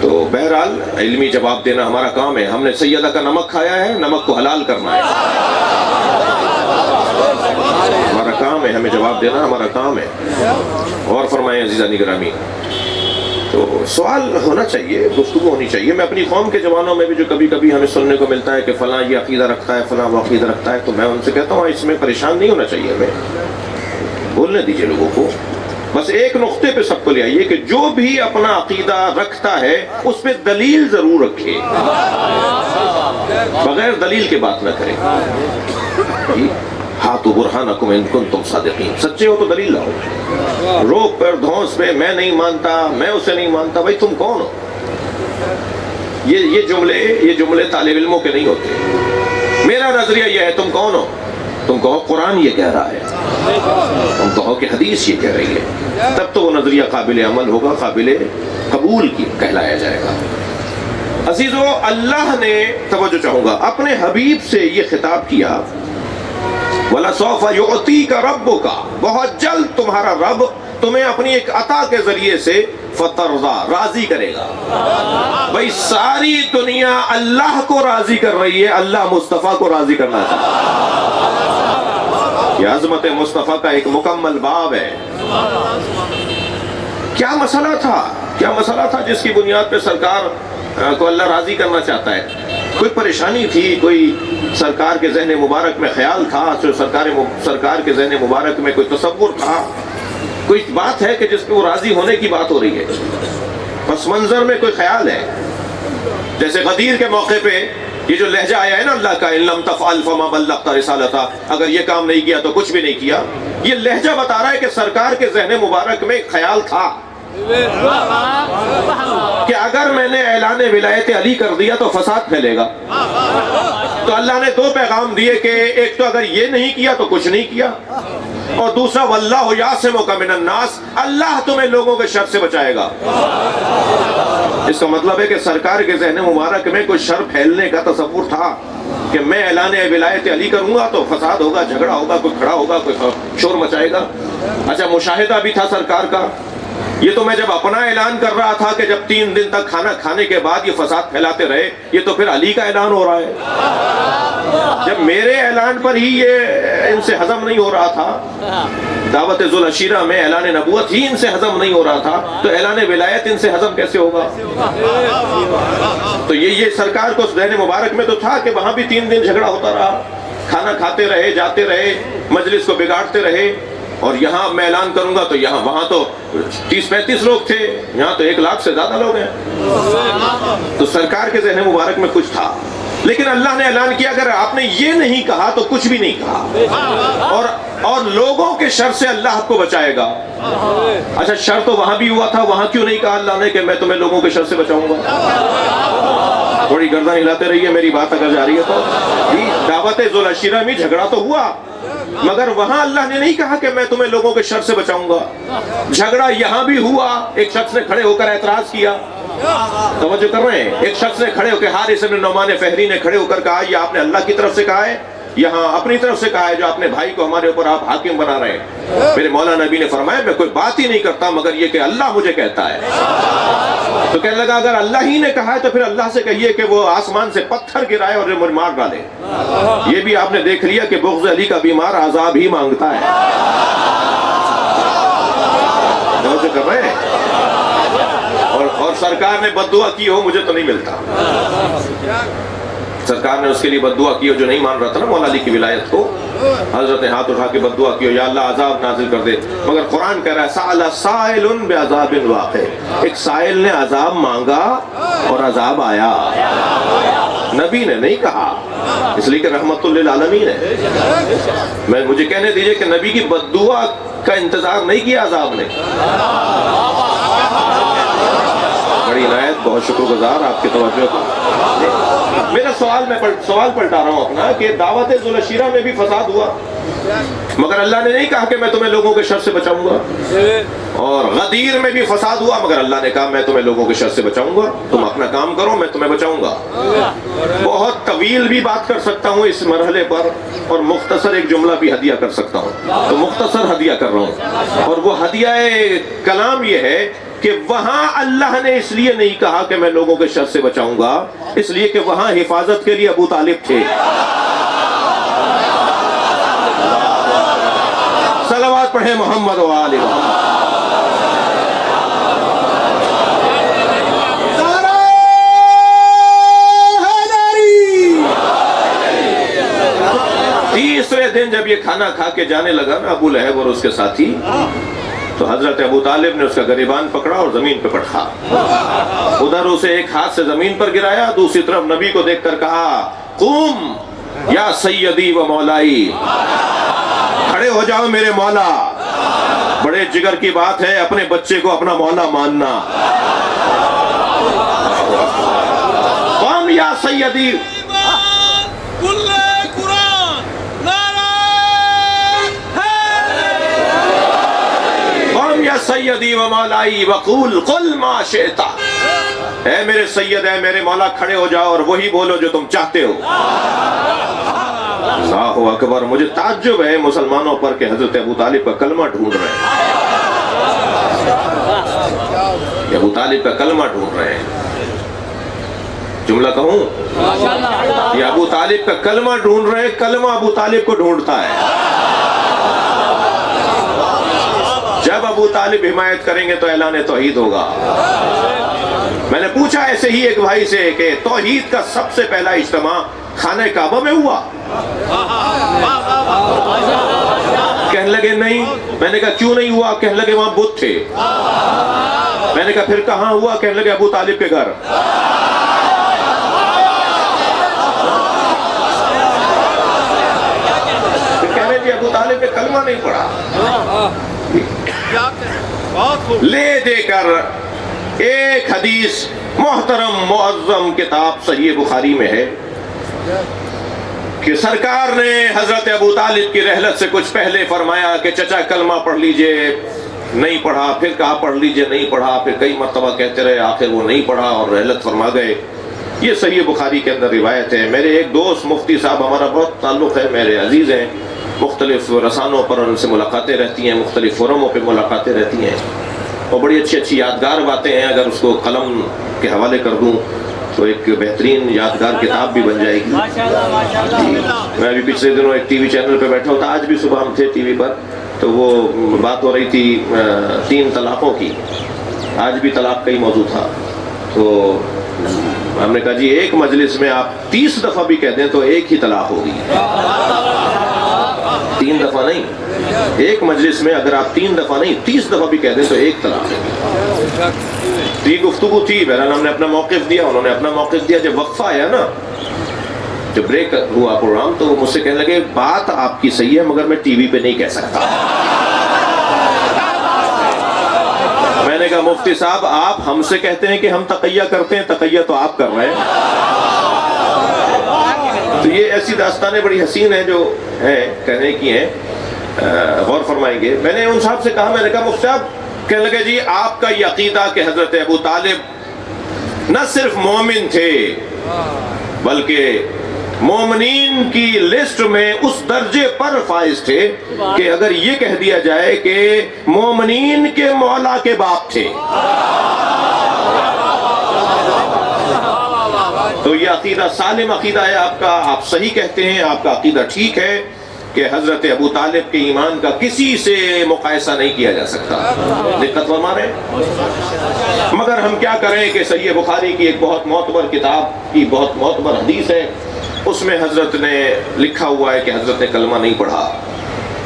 تو بہرحال علمی جواب دینا ہمارا کام ہے۔ ہم نے سیدہ کا نمک کھایا ہے، نمک کو حلال کرنا ہے، ہمارا کام ہے، ہمیں جواب دینا ہمارا کام ہے۔ اور فرمائیں عزیزانی گرامی، تو سوال ہونا چاہیے، گفتگو ہونی چاہیے۔ میں اپنی قوم کے جوانوں میں بھی جو کبھی کبھی ہمیں سننے کو ملتا ہے کہ فلاں یہ عقیدہ رکھتا ہے، فلاں وہ عقیدہ رکھتا ہے، تو میں ان سے کہتا ہوں اس میں پریشان نہیں ہونا چاہیے، ہمیں بولنے دیجیے لوگوں کو۔ بس ایک نقطے پہ سب کو لے آئیے کہ جو بھی اپنا عقیدہ رکھتا ہے اس پہ دلیل ضرور رکھے، بغیر دلیل کے بات نہ کرے۔ ہاتھو برہانکم ان کنتم صادقین، سچے ہو تو دلیل لاؤ۔ روک پر دھونس پہ میں نہیں مانتا، میں اسے نہیں مانتا، بھائی تم کون ہو؟ یہ جملے طالب علموں کے نہیں ہوتے۔ میرا نظریہ یہ ہے، تم کون ہو؟ تم کہو قرآن یہ کہہ رہا ہے، تم کہو کہ حدیث یہ کہہ رہی ہے، تب تو وہ نظریہ قابل عمل ہوگا، قابل قبول کی کہلایا جائے گا۔ عزیزو، اللہ نے، توجہ چاہوں گا، اپنے حبیب سے یہ خطاب کیا، وَلَسَوْفَ يُعْطِيكَ رَبُّكَ، بہت جلد تمہارا رب تمہیں اپنی ایک عطا کے ذریعے سے فَتَرْضَى، راضی کرے گا۔ بھئی ساری دنیا اللہ کو راضی کر رہی ہے، اللہ مصطفیٰ کو راضی کرنا چاہتا ہے۔ یہ عظمت مصطفیٰ کا ایک مکمل باب ہے۔ کیا مسئلہ تھا جس کی بنیاد پہ سرکار کو اللہ راضی کرنا چاہتا ہے؟ کوئی پریشانی تھی، کوئی سرکار کے ذہن مبارک میں خیال تھا، سرکار کے ذہن مبارک میں کوئی تصور تھا، کوئی بات ہے کہ جس پہ وہ راضی ہونے کی بات ہو رہی ہے؟ پس منظر میں کوئی خیال ہے؟ جیسے غدیر کے موقع پہ یہ جو لہجہ آیا ہے نا اللہ کا، ان لم تفعل فما بلغت رسالتہ، اگر یہ کام نہیں کیا تو کچھ بھی نہیں کیا، یہ لہجہ بتا رہا ہے کہ سرکار کے ذہن مبارک میں ایک خیال تھا کہ اگر میں نے اعلان ولایت علی کر دیا تو فساد پھیلے گا۔ تو اللہ نے دو پیغام دیے کہ ایک تو اگر یہ نہیں کیا تو کچھ نہیں کیا، اور دوسرا واللہ یعصمک من الناس، اللہ تمہیں لوگوں کے شر سے بچائے گا۔ اس کا مطلب ہے کہ سرکار کے ذہن مبارک میں کوئی شر پھیلنے کا تصور تھا کہ میں اعلان ولایت علی کروں گا تو فساد ہوگا، جھگڑا ہوگا، کوئی کھڑا ہوگا، کوئی شور مچائے گا۔ اچھا، مشاہدہ بھی تھا سرکار کا، یہ تو میں جب اپنا اعلان کر رہا تھا کہ جب 3 دن تک کھانا کھانے کے بعد یہ فساد پھیلاتے رہے، یہ تو پھر علی کا اعلان ہو رہا ہے۔ جب میرے اعلان پر ہی یہ ان سے ہضم نہیں ہو رہا تھا، دعوت ذوالعشیرہ میں اعلان نبوت ہی ان سے ہضم نہیں ہو رہا تھا، تو اعلان ولایت ان سے ہضم کیسے ہوگا؟ تو یہ سرکار کو ذہن مبارک میں تو تھا کہ وہاں بھی 3 دن جھگڑا ہوتا رہا، کھانا کھاتے رہے، جاتے رہے، مجلس کو بگاڑتے رہے، اور یہاں میں اعلان کروں گا تو وہاں تو 30-35 لوگ تھے، یہاں تو 1 لاکھ سے زیادہ لوگ ہیں۔ تو سرکار کے ذہن مبارک میں کچھ تھا، لیکن اللہ نے اعلان کیا اگر آپ نے یہ نہیں کہا تو کچھ بھی نہیں کہا، اور لوگوں کے شر سے اللہ آپ کو بچائے گا۔ اچھا، شر تو وہاں بھی ہوا تھا، وہاں کیوں نہیں کہا اللہ نے کہ میں تمہیں لوگوں کے شر سے بچاؤں گا؟ تھوڑی گردن ہلاتے رہیے، میری بات اگر جاری ہے تو۔ دعوت ذوالعشیرہ میں جھگڑا تو ہوا، مگر وہاں اللہ نے نہیں کہا کہ میں تمہیں لوگوں کے شر سے بچاؤں گا۔ جھگڑا یہاں بھی ہوا، ایک شخص نے کھڑے ہو کر اعتراض کیا، توجہ کر رہے ہیں، ایک شخص نے کھڑے ہو کے، حارث بن نعمان فہری نے کھڑے ہو کر کہا یہ آپ نے اللہ کی طرف سے کہا ہے، یہاں اپنی طرف سے کہا ہے، جو اپنے بھائی کو ہمارے اوپر آپ حاکم بنا رہے ہیں؟ میرے مولا نبی نے فرمایا میں کوئی بات ہی نہیں کرتا مگر یہ کہ اللہ مجھے کہتا ہے۔ تو کہنے لگا اگر اللہ ہی نے کہا ہے تو پھر اللہ سے کہیے کہ وہ آسمان سے پتھر گرائے اور مجھے مار ڈالے۔ یہ بھی آپ نے دیکھ لیا کہ بغض علی کا بیمار عذاب ہی مانگتا ہے۔ توجہ کر رہے ہیں؟ اور سرکار نے بد دعا کی ہو مجھے تو نہیں ملتا. سرکار نے اس کے لیے بد دعا کی ہو جو نہیں مان رہا تھا نا مولا علی کی ولایت کو, حضرت نے ہاتھ اٹھا کے بد دعا کی ہو یا اللہ عذاب نازل کر دے, مگر قرآن کہہ رہا ہے سأل سائل بعذاب واقع, ایک سائل نے عذاب مانگا اور عذاب آیا. نبی نے نہیں کہا, اس لیے کہ رحمت للعالمین ہے. مجھے کہنے دیجئے کہ نبی کی بد دعا کا انتظار نہیں کیا عذاب نے. بڑی عنایت, بہت شکر گزار آپ کی توجہ کو. میرا سوال پلٹا رہا ہوں اپنا کہ دعوت ذوالشیرہ میں بھی فساد ہوا, مگر اللہ نے نہیں کہا کہ میں تمہیں لوگوں کے شر سے بچاؤں گا. اور غدیر میں بھی فساد ہوا, مگر اللہ نے کہا میں تمہیں لوگوں کے شر سے بچاؤں گا, تم اپنا کام کرو میں تمہیں بچاؤں گا. بہت طویل بھی بات کر سکتا ہوں اس مرحلے پر, اور مختصر ایک جملہ بھی ہدیہ کر سکتا ہوں, تو مختصر ہدیہ کر رہا ہوں. اور وہ ہدیہ کلام یہ ہے کہ وہاں اللہ نے اس لیے نہیں کہا کہ میں لوگوں کے شر سے بچاؤں گا, اس لیے کہ وہاں حفاظت کے لیے ابو طالب تھے. صلوات پڑھیں محمد و آل محمد. تیسرے دن جب یہ کھانا کھا کے جانے لگا نا ابو لہب اور اس کے ساتھی, تو حضرت ابو طالب نے اس کا گریبان پکڑا اور زمین پہ پٹخا. ادھر اسے ایک ہاتھ سے زمین پر گرایا, دوسری طرف نبی کو دیکھ کر کہا قوم یا سیدی و مولائی, کھڑے ہو جاؤ میرے مولا. بڑے جگر کی بات ہے اپنے بچے کو اپنا مولا ماننا. قوم یا سیدی, یا سیدی و مولائی وقول قل ما شئت, اے میرے سید اے میرے مولا کھڑے ہو جاؤ اور وہی بولو جو تم چاہتے ہو. اللہ اکبر. مجھے تعجب ہے مسلمانوں پر کہ حضرت ابو طالب کا کلمہ ڈھونڈ رہے ہیں, ابو طالب کا کلمہ ڈھونڈ رہے ہیں. جملہ کہوں, یہ ابو طالب کا کلمہ ڈھونڈ رہے ہیں, کلمہ ابو طالب کو ڈھونڈتا ہے. جب ابو طالب حمایت کریں گے تو اعلان توحید ہوگا. میں نے پوچھا ایسے ہی ایک بھائی سے کہ توحید کا سب سے پہلا اجتماع خانہ کعبہ میں ہوا؟ کہنے لگے نہیں. میں نے کہا کیوں نہیں ہوا؟ کہنے لگے وہاں بت تھے. میں نے کہا پھر کہاں ہوا؟ کہنے لگے ابو طالب کے گھر. کہنے لگے ابو طالب کے کلمہ نہیں پڑھا. لے دے کر ایک حدیث محترم معظم کتاب صحیح بخاری میں ہے کہ سرکار نے حضرت ابو طالب کی رحلت سے کچھ پہلے فرمایا کہ چچا کلمہ پڑھ لیجئے, نہیں پڑھا. پھر کہا پڑھ لیجئے, نہیں پڑھا. پھر کئی مرتبہ کہتے رہے, آخر وہ نہیں پڑھا اور رحلت فرما گئے. یہ صحیح بخاری کے اندر روایت ہے. میرے ایک دوست مفتی صاحب, ہمارا بہت تعلق ہے, میرے عزیز ہیں, مختلف رسانوں پر ان سے ملاقاتیں رہتی ہیں, مختلف فورموں پہ ملاقاتیں رہتی ہیں, اور بڑی اچھی اچھی یادگار باتیں ہیں. اگر اس کو قلم کے حوالے کر دوں تو ایک بہترین یادگار کتاب بھی بن جائے گی. میں ابھی پچھلے دنوں ایک ٹی وی چینل پہ بیٹھا ہوتا, آج بھی صبح ہم تھے ٹی وی پر, تو وہ بات ہو رہی تھی 3 طلاقوں کی. آج بھی طلاق کا ہی موضوع تھا. تو ہم نے کہا جی ایک مجلس میں آپ 30 دفعہ بھی کہہ دیں تو ایک ہی طلاق ہوگی. 3 دفعہ نہیں, ایک مجلس میں اگر آپ 3 دفعہ نہیں 30 دفعہ بھی کہہ دیں تو ایک طلاق ہے. یہ گفتگو تھی, بہرحال ہم نے اپنا موقف دیا, انہوں نے اپنا موقف دیا. جب وقفہ آیا نا, جب بریک ہوا پروگرام, تو وہ مجھ سے کہنے لگے بات آپ کی صحیح ہے مگر میں ٹی وی پہ نہیں کہہ سکتا. میں نے کہا مفتی صاحب آپ ہم سے کہتے ہیں کہ ہم تقیہ کرتے ہیں, تقیہ تو آپ کر رہے ہیں. تو یہ ایسی داستانیں بڑی حسین ہیں جو ہیں, کہنے کی ہیں, غور فرمائیں گے. میں نے ان صاحب سے کہا, میں نے کہا مفتی صاحب, کہنے لگے جی آپ کا یہ عقیدہ کہ حضرت ابو طالب نہ صرف مومن تھے بلکہ مومنین کی لسٹ میں اس درجے پر فائز تھے کہ اگر یہ کہہ دیا جائے کہ مومنین کے مولا کے باپ تھے, تو یہ عقیدہ سالم عقیدہ ہے آپ کا, آپ صحیح کہتے ہیں, آپ کا عقیدہ ٹھیک ہے. کہ حضرت ابو طالب کے ایمان کا کسی سے مقایسہ نہیں کیا جا سکتا. دقت فرما رہے ہیں. مگر ہم کیا کریں کہ صحیح بخاری کی ایک بہت معتبر کتاب کی بہت معتبر حدیث ہے, اس میں حضرت نے لکھا ہوا ہے کہ حضرت نے کلمہ نہیں پڑھا.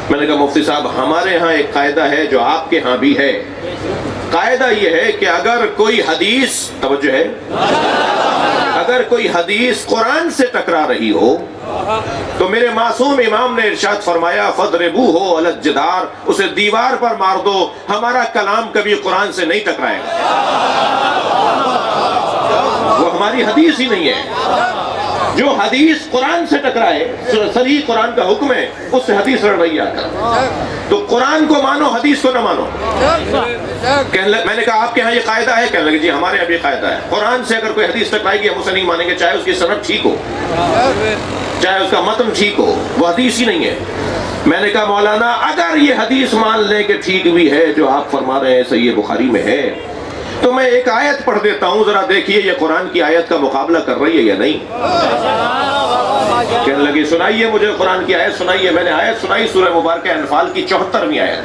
میں نے کہا مفتی صاحب ہمارے ہاں ایک قاعدہ ہے جو آپ کے ہاں بھی ہے. قاعدہ یہ ہے کہ اگر کوئی حدیث, توجہ ہے, اگر کوئی حدیث قرآن سے ٹکرا رہی ہو تو میرے معصوم امام نے ارشاد فرمایا فَضْرِبُوهُ عَلَى الْجِدَارِ, اسے دیوار پر مار دو. ہمارا کلام کبھی قرآن سے نہیں ٹکرائے گا, وہ ہماری حدیث ہی نہیں ہے. جو حدیث قرآن سے ٹکرائے, صریح قرآن کا حکم ہے, اس سے حدیث لڑ رہی آ کر. تو قرآن کو مانو, حدیث کو نہ مانو. میں نے کہا آپ کے ہاں یہ قاعدہ ہے؟ کہنے لگے جی ہمارے یہاں بھی قاعدہ ہے. قرآن سے اگر کوئی حدیث ٹکرائے گی ہم اسے نہیں مانیں گے, چاہے اس کی سند ٹھیک ہو, چاہے اس کا متن ٹھیک ہو, وہ حدیث ہی نہیں ہے. میں نے کہا مولانا اگر یہ حدیث مان لیں کہ ٹھیک بھی ہے جو آپ فرما رہے ہیں صحیح بخاری میں ہے, تو میں ایک آیت پڑھ دیتا ہوں, ذرا دیکھیے یہ قرآن کی آیت کا مقابلہ کر رہی ہے یا نہیں. کہنے لگے سنائیے مجھے قرآن کی آیت سنائیے. میں نے آیت سنائی سورہ مبارکہ انفال کی 74ویں آیت,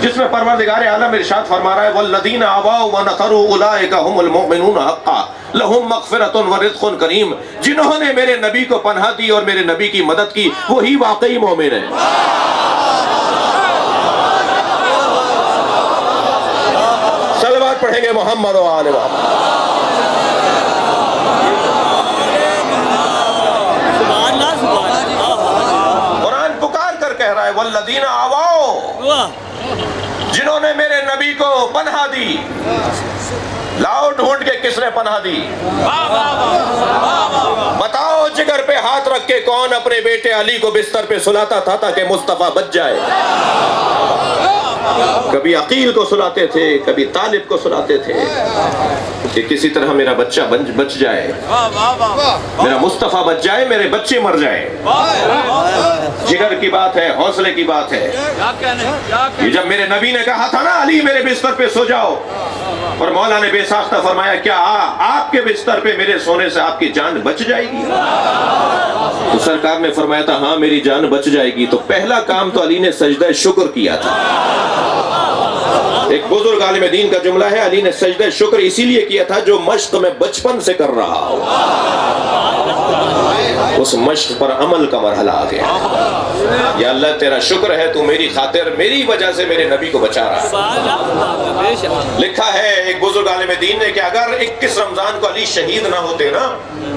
جس میں پروردگار عالم ارشاد فرما رہا ہے والذین آووا ونصروا اولئک هم المؤمنون حقا لہم مغفرۃ ورزق کریم. جنہوں نے میرے نبی کو پناہ دی اور میرے نبی کی مدد کی وہی واقعی مومن ہیں. صلوات پڑھیں گے محمد و آل محمد. قرآن پکار کر کہہ رہا ہے والذین آواؤ, جنہوں نے میرے نبی کو پناہ دی. لاؤ ڈھونڈ کے کس نے پناہ دی؟ بتاؤ جگر پہ ہاتھ رکھ کے کون اپنے بیٹے علی کو بستر پہ سلاتا تھا تاکہ مصطفیٰ بچ جائے؟ کبھی عقیل کو سلاتے تھے, کبھی طالب کو سلاتے تھے کہ کسی طرح میرا بچہ بچ جائے, میرا مصطفیٰ بچ جائے, میرے بچے مر جائیں. جگر کی بات ہے, حوصلے کی بات ہے. یہ جب میرے نبی نے کہا تھا نا علی میرے بستر پہ سو جاؤ, اور مولا نے بے ساختہ فرمایا کیا آپ کے بستر پہ میرے سونے سے آپ کی جان بچ جائے گی؟ تو سرکار نے فرمایا تھا ہاں میری جان بچ جائے گی. تو پہلا کام تو علی نے سجدہ شکر کیا تھا. ایک بزرگ عالم دین کا جملہ ہے علی نے سجدہ شکر اسی لیے کیا تھا جو مشق میں بچپن سے کر رہا ہو, اس مشق پر عمل کا مرحلہ آ گیا. یا اللہ تیرا شکر ہے تو میری خاطر میری وجہ سے میرے نبی کو بچا رہا ہے. لکھا ہے ایک بزرگ عالم دین نے کہ اگر 21 رمضان کو علی شہید نہ ہوتے نا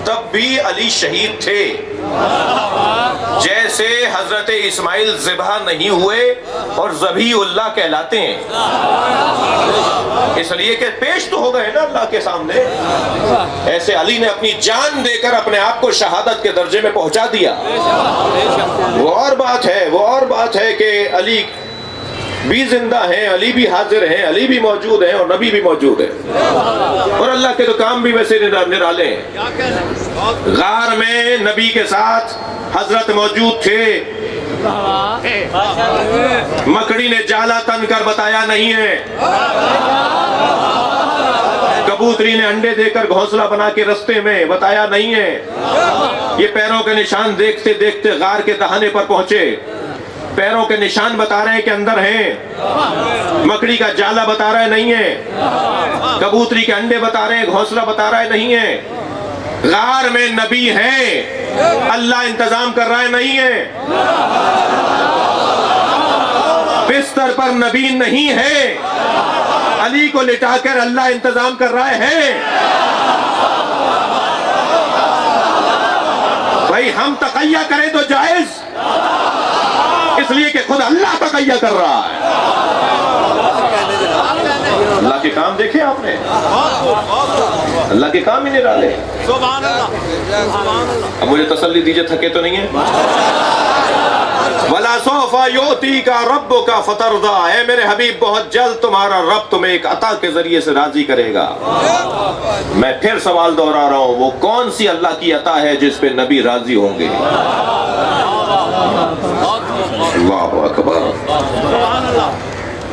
تب بھی علی شہید تھے. جیسے حضرت اسماعیل ذبح نہیں ہوئے اور ذبیح اللہ کہلاتے ہیں, اس لیے کہ پیش تو ہو گئے نا اللہ کے سامنے, ایسے علی نے اپنی جان دے کر اپنے آپ کو شہادت کے درجے میں پہنچا دیا. وہ اور بات ہے کہ علی بھی زندہ ہیں, علی بھی حاضر ہیں, علی بھی موجود ہیں اور نبی بھی موجود ہے, اور اللہ کے تو کام بھی ویسے نرالے ہیں. غار میں نبی کے ساتھ حضرت موجود تھے. مکڑی نے جالا تن کر بتایا نہیں ہے, کبوتری نے انڈے دے کر گھونسلہ بنا کے رستے میں بتایا نہیں ہے. یہ پیروں کے نشان دیکھتے دیکھتے غار کے دہانے پر پہنچے, پیروں کے نشان بتا رہے ہیں کہ اندر ہیں, مکڑی کا جالا بتا رہا ہے نہیں ہے, کبوتری کے انڈے بتا رہے ہیں, گھونسلہ بتا رہا ہے نہیں ہے. غار میں نبی ہے, اللہ انتظام کر رہا ہے نہیں ہے. بستر پر نبی نہیں ہے, علی کو لٹا کر اللہ انتظام کر رہا ہے. بھائی ہم تقیہ کریں تو جائز, اس لیے کہ خود اللہ تقیہ کر رہا ہے. اللہ کے کام دیکھے آپ نے, اللہ کے کام ہی نہیں ڈالے. اب مجھے تسلی دیجئے, تھکے تو نہیں ہیں؟ وَلَا سَوْفَ يُؤْتِيكَ رَبُّكَ فَتَرْضَىٰ, اے میرے حبیب بہت جلد تمہارا رب تمہیں ایک عطا کے ذریعے سے راضی کرے گا. میں پھر سوال دہرا رہا ہوں, وہ کون سی اللہ کی عطا ہے جس پہ نبی راضی ہوں گے؟ اللہ اکبر,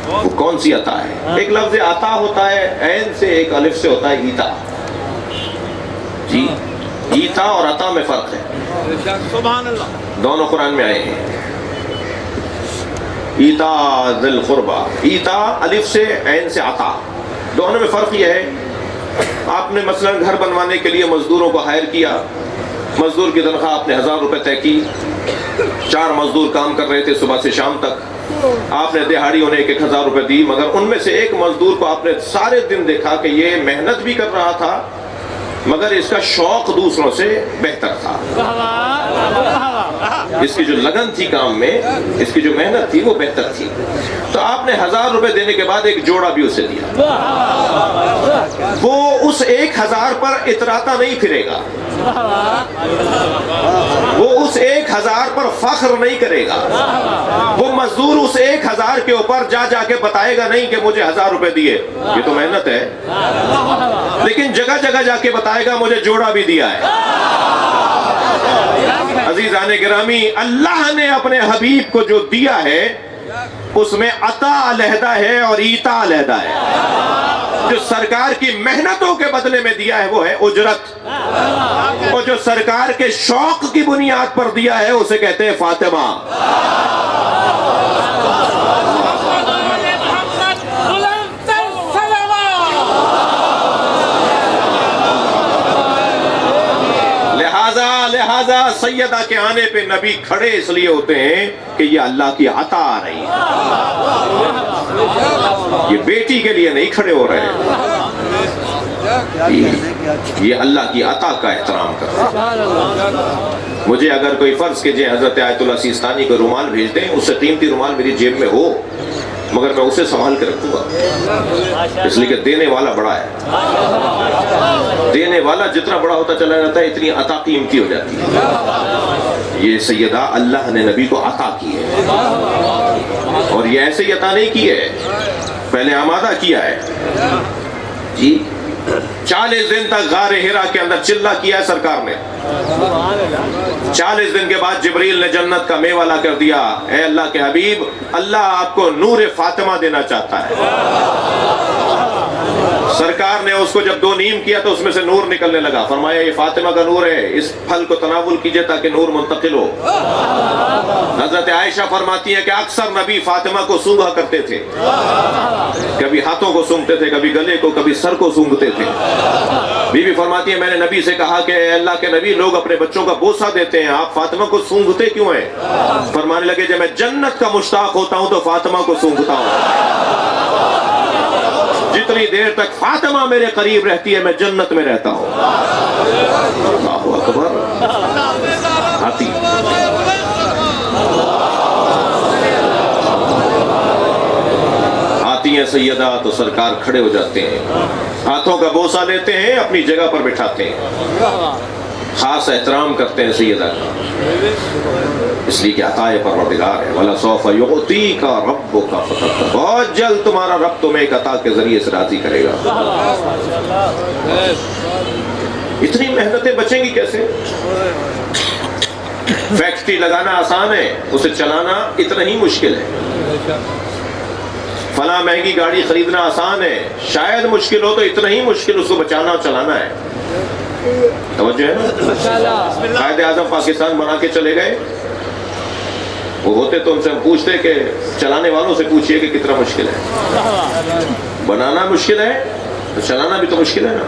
وہ کون سی عطا ہے؟ ایک لفظ عطا ہوتا ہے عین سے, ایک الف سے ہوتا ہے ایتا. جی ایتا اور عطا میں فرق ہے, دونوں قرآن میں آئے ہیں. ایتا ذل قربا، ایتا الف سے عین سے عطا، دونوں میں فرق یہ ہے، آپ نے مثلا گھر بنوانے کے لیے مزدوروں کو ہائر کیا، مزدور کی تنخواہ آپ نے 1000 روپے طے کی، 4 مزدور کام کر رہے تھے صبح سے شام تک، آپ نے دہاڑی انہیں 1000 روپے دی، مگر ان میں سے ایک مزدور کو آپ نے سارے دن دیکھا کہ یہ محنت بھی کر رہا تھا مگر اس کا شوق دوسروں سے بہتر تھا، اس کی جو لگن تھی کام میں، اس کی جو محنت تھی وہ بہتر تھی، تو آپ نے 1000 روپے دینے کے بعد ایک جوڑا بھی اسے دیا، وہ اس 1000 پر اتراتا نہیں پھرے گا، وہ اس 1000 پر فخر نہیں کرے گا، وہ مزدور اس 1000 کے اوپر جا جا کے بتائے گا نہیں کہ مجھے 1000 روپے دیے، یہ تو محنت ہے، لیکن جگہ جگہ جا کے بتائے گا مجھے جوڑا بھی دیا ہے۔ عزیزان گرامی، اللہ نے اپنے حبیب کو جو دیا ہے اس میں عطا علیحدہ ہے اور ایتا علیحدہ ہے، جو سرکار کی محنتوں کے بدلے میں دیا ہے وہ ہے اجرت، اور جو سرکار کے شوق کی بنیاد پر دیا ہے اسے کہتے ہیں فاطمہ۔ لہذا سیدہ کے آنے پہ نبی کھڑے اس لیے ہوتے ہیں کہ یہ اللہ کی عطا آ رہی ہے، یہ بیٹی کے لیے نہیں کھڑے ہو رہے، یہ اللہ کی عطا کا احترام کر رہے ہیں۔ مجھے اگر کوئی فرض کیجئے حضرت آیت اللہ سیستانی کو رومال بھیج دیں، اس سے قیمتی رومال میری جیب میں ہو مگر میں اسے سنبھال کے رکھوں گا، اس لیے کہ دینے والا بڑا ہے، دینے والا جتنا بڑا ہوتا چلا جاتا ہے اتنی عطا قیمتی ہو جاتی ہے۔ یہ سیدہ اللہ نے نبی کو عطا کی ہے، اور یہ ایسے ہی عطا نہیں کی ہے، پہلے آمادہ کیا ہے جی، 40 دن تک غار ہرا کے اندر چلہ کیا ہے سرکار نے، 40 دن کے بعد جبریل نے جنت کا میوہ لا کر دیا، اے اللہ کے حبیب، اللہ آپ کو نور فاطمہ دینا چاہتا ہے۔ سرکار نے اس کو جب 2 نیم کیا تو اس میں سے نور نکلنے لگا، فرمایا یہ فاطمہ کا نور ہے، اس پھل کو تناول کیجئے تاکہ نور منتقل ہو۔ حضرت عائشہ فرماتی ہے کہ اکثر نبی فاطمہ کو سونگھا کرتے تھے، کبھی ہاتھوں کو سونگھتے تھے، کبھی گلے کو، کبھی سر کو سونگھتے تھے۔ بی بی فرماتی ہے میں نے نبی سے کہا کہ اے اللہ کے نبی، لوگ اپنے بچوں کا بوسہ دیتے ہیں، آپ فاطمہ کو سونگھتے کیوں ہیں؟ فرمانے لگے جب میں جنت کا مشتاق ہوتا ہوں تو فاطمہ کو سونگھتا ہوں، جتنی دیر تک فاطمہ میرے قریب رہتی ہے میں جنت میں رہتا ہوں۔ اللہ اکبر۔ آتی ہیں سیدہ تو سرکار کھڑے ہو جاتے ہیں، ہاتھوں کا بوسہ لیتے ہیں، اپنی جگہ پر بٹھاتے ہیں، خاص احترام کرتے ہیں سیدہ کا، اس لیے کہ عطائے پروردگار ہے، وَلَسَوْفَ يُعْطِيكَ رَبُّكَ فَتَرْضَىٰ، بہت جلد تمہارا رب تمہیں ایک عطا کے ذریعے سے راضی کرے گا۔ اتنی محنتیں بچیں گی کیسے؟ فیکٹری لگانا آسان ہے، اسے چلانا اتنا ہی مشکل ہے، فلاں مہنگی گاڑی خریدنا آسان ہے، شاید مشکل ہو تو اتنا ہی مشکل اس کو بچانا اور چلانا ہے۔ توجہ ہے نا؟ قائد اعظم پاکستان بنا کے چلے گئے، وہ ہوتے تو ان سے ہم پوچھتے کہ چلانے والوں سے پوچھئے کہ کتنا مشکل ہے، بنانا مشکل ہے تو چلانا بھی تو مشکل ہے نا۔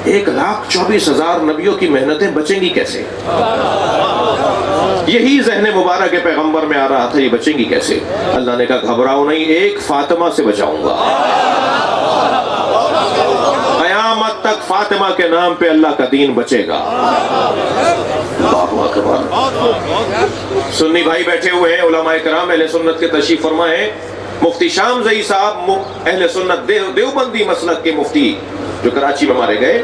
1,24,000 نبیوں کی محنتیں بچیں گی کیسے؟ یہی ذہن مبارک کے پیغمبر میں آ رہا تھا، یہ بچیں گی کیسے؟ اللہ نے کہا گھبراؤ نہیں، ایک فاطمہ سے بچاؤں گا، قیامت تک فاطمہ کے نام پہ اللہ کا دین بچے گا۔ اللہ اکبر۔ سنی بھائی بیٹھے ہوئے ہیں، علماء کرام اہل سنت کے تشریف فرما ہیں، مفتی شام زئی صاحب اہل سنت دیوبندی مسلک کے مفتی جو کراچی میں مارے گئے،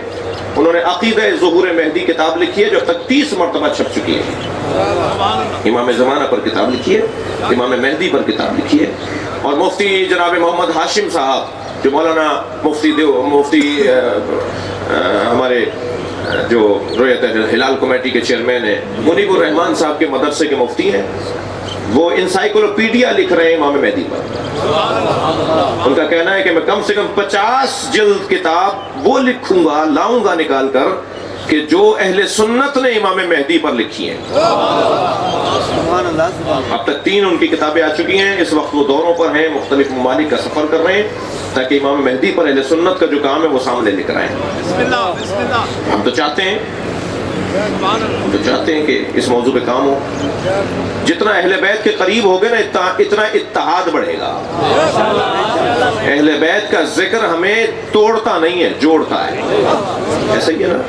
انہوں نے عقیدہ ظہور مہدی کتاب لکھی ہے جو تک 30 مرتبہ چھپ چکی ہے، امام زمانہ پر کتاب لکھی ہے، امام مہدی پر کتاب لکھی ہے، اور مفتی جناب محمد ہاشم صاحب جو مولانا مفتی ہمارے جو رویت ہلال کمیٹی کے چیئرمین ہیں، منیب الرحمان صاحب کے مدرسے کے مفتی ہیں، وہ انسائیکلوپیڈیا لکھ رہے ہیں امام مہدی پر۔ ان کا کہنا ہے کہ میں کم سے کم 50 جلد کتاب وہ لکھوں گا، لاؤں گا نکال کر، کہ جو اہل سنت نے امام مہدی پر لکھی ہیں۔ اب تک 3 ان کی کتابیں آ چکی ہیں. اس وقت وہ دوروں پر ہیں, مختلف ممالک کا سفر کر رہے ہیں تاکہ امام مہدی پر اہل سنت کا جو کام ہے وہ سامنے لے کر آئیں. ہم تو چاہتے ہیں کہ اس موضوع پہ کام ہو. جتنا اہل بیت کے قریب ہوگے نا اتنا اتحاد بڑھے گا. اہل بیت کا ذکر ہمیں توڑتا نہیں ہے, جوڑتا ہے. ایسا ہی ہے نا.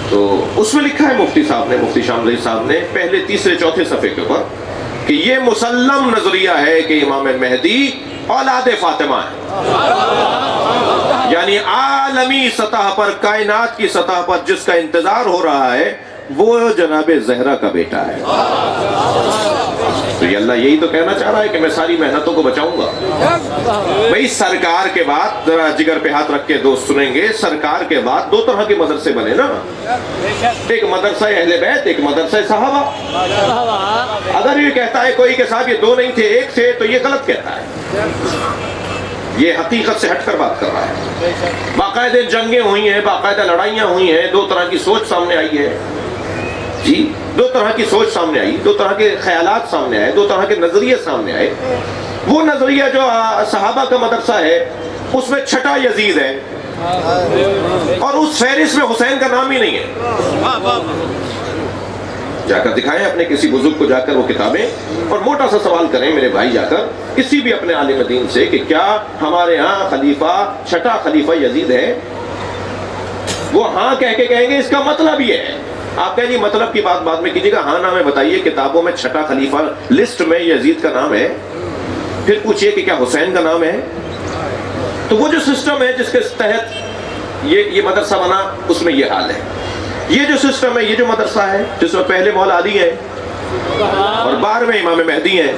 تو اس میں لکھا ہے مفتی صاحب نے, مفتی شاملی صاحب نے پہلے 3 4 صفحے کے اوپر کہ یہ مسلم نظریہ ہے کہ امام مہدی اولاد فاطمہ ہے. یعنی عالمی سطح پر, کائنات کی سطح پر جس کا انتظار ہو رہا ہے وہ جناب زہرا کا بیٹا ہے. تو یہ اللہ یہی تو کہنا چاہ رہا ہے کہ میں ساری محنتوں کو بچاؤں گا. بھئی سرکار کے بعد, ذرا جگر پہ ہاتھ رکھ کے دوست سنیں گے, سرکار کے بعد 2 طرح کے مدرسے بنے نا. ایک مدرسہ اہل بیت, ایک مدرسہ صحابہ. اگر یہ کہتا ہے کوئی کہ صاحب یہ 2 نہیں تھے 1 تھے تو یہ غلط کہتا ہے. یہ حقیقت سے ہٹ کر بات کر رہا ہے. باقاعدہ جنگیں ہوئی ہیں, باقاعدہ لڑائیاں ہوئی ہیں, 2 طرح کی سوچ سامنے آئی ہے. جی 2 طرح کی سوچ سامنے آئی, 2 طرح کے خیالات سامنے آئے, 2 طرح کے نظریے سامنے آئے. وہ نظریہ جو صحابہ کا مدرسہ ہے اس میں چھٹا یزید ہے اور اس فہرست میں حسین کا نام ہی نہیں ہے. جا کر دکھائیں اپنے کسی بزرگ کو, جا کر وہ کتابیں, اور موٹا سا سوال کریں میرے بھائی جا کر کسی بھی اپنے عالم دین سے کہ کیا ہمارے ہاں خلیفہ, چھٹا خلیفہ یزید ہے؟ وہ ہاں کہہ کے کہیں گے اس کا مطلب یہ ہے. آپ کہیں جی مطلب کی بات بعد میں کیجیے گا, ہاں نام بتائیے کتابوں میں چھٹا خلیفہ لسٹ میں یزید کا نام ہے. پھر پوچھئے کہ کیا حسین کا نام ہے؟ تو وہ جو سسٹم ہے جس کے تحت یہ مدرسہ بنا اس میں یہ حال ہے. یہ جو سسٹم ہے, یہ جو مدرسہ ہے جس میں پہلے مولا علی ہے اور 12ویں امام مہدی ہیں,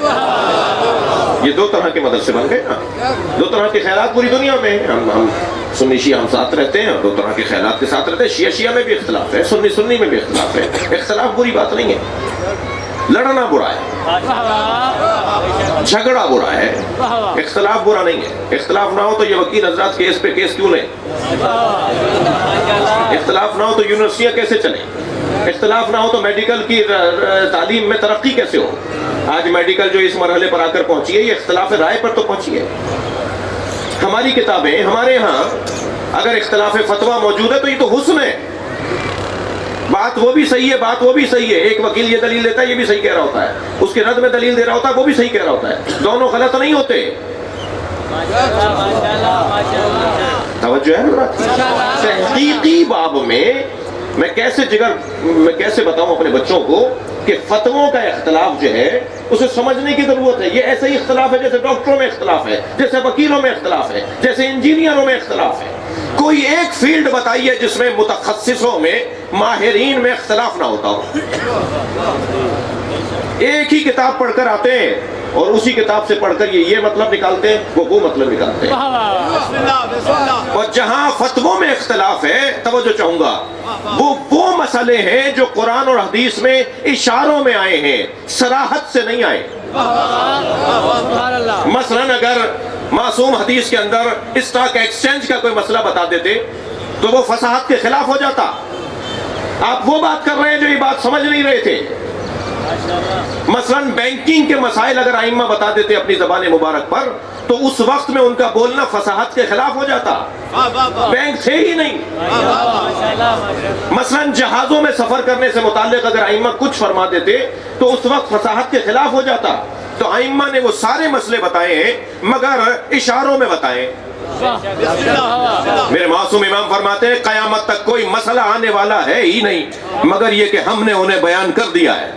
یہ 2 طرح کے مدرسے بن گئے نا. 2 طرح کے خیالات پوری دنیا میں. ہم سنی شیعہ ہم ساتھ رہتے ہیں اور 2 طرح کے خیالات کے ساتھ رہتے ہیں. شیعہ میں بھی اختلاف ہے, سنی میں بھی اختلاف ہے. اختلاف بری بات نہیں ہے, لڑنا برا ہے, جھگڑا برا ہے, اختلاف برا نہیں ہے. اختلاف نہ ہو تو یہ وکیل حضرات کیس پہ کیس کیوں لیں؟ اختلاف نہ ہو تو یونیورسٹیاں کیسے چلیں؟ اختلاف نہ ہو تو میڈیکل کی تعلیم میں ترقی کیسے ہو؟ آج میڈیکل جو اس مرحلے پر آ کر پہنچی ہے یہ اختلاف رائے پر تو پہنچی ہے. ہماری کتابیں, ہمارے ہاں اگر اختلاف فتویٰ موجود ہے تو یہ تو حسن ہے. بات وہ بھی صحیح ہے, بات وہ بھی صحیح ہے. ایک وکیل یہ دلیل دیتا ہے, یہ بھی صحیح کہہ رہا ہوتا ہے. اس کے رد میں دلیل دے رہا ہوتا ہے, وہ بھی صحیح کہہ رہا ہوتا ہے. دونوں غلط نہیں ہوتے. توجہ ہے. تحقیقی باب میں کیسے بتاؤں اپنے بچوں کو کہ فتووں کا اختلاف جو ہے اسے سمجھنے کی ضرورت ہے. یہ ایسا ہی اختلاف ہے جیسے ڈاکٹروں میں اختلاف ہے, جیسے وکیلوں میں اختلاف ہے, جیسے انجینئروں میں اختلاف ہے. کوئی ایک فیلڈ بتائیے جس میں متخصصوں میں, ماہرین میں اختلاف نہ ہوتا ہو. ایک ہی کتاب پڑھ کر آتے ہیں اور اسی کتاب سے پڑھ کر یہ مطلب نکالتے ہیں, وہ مطلب نکالتے ہیں. اور جہاں فتووں میں اختلاف ہے, توجہ چاہوں گا, وہ مسئلے ہیں جو قرآن اور حدیث میں اشاروں میں آئے ہیں, صراحت سے نہیں آئے. مثلا اگر معصوم حدیث کے اندر اسٹاک ایکسچینج کا کوئی مسئلہ بتا دیتے تو وہ فصاحت کے خلاف ہو جاتا. آپ وہ بات کر رہے ہیں جو یہ بات سمجھ نہیں رہے تھے. مثلا بینکنگ کے مسائل اگر ائمہ بتا دیتے اپنی زبان مبارک پر تو اس وقت میں ان کا بولنا فصاحت کے خلاف ہو جاتا. بینک تھے ہی نہیں. مثلا جہازوں میں سفر کرنے سے متعلق اگر ائمہ کچھ فرما دیتے تو اس وقت فصاحت کے خلاف ہو جاتا. تو ائمہ نے وہ سارے مسئلے بتائے ہیں مگر اشاروں میں بتائے. میرے معصوم امام فرماتے ہیں قیامت تک کوئی مسئلہ آنے والا ہے ہی نہیں مگر یہ کہ ہم نے انہیں بیان کر دیا ہے.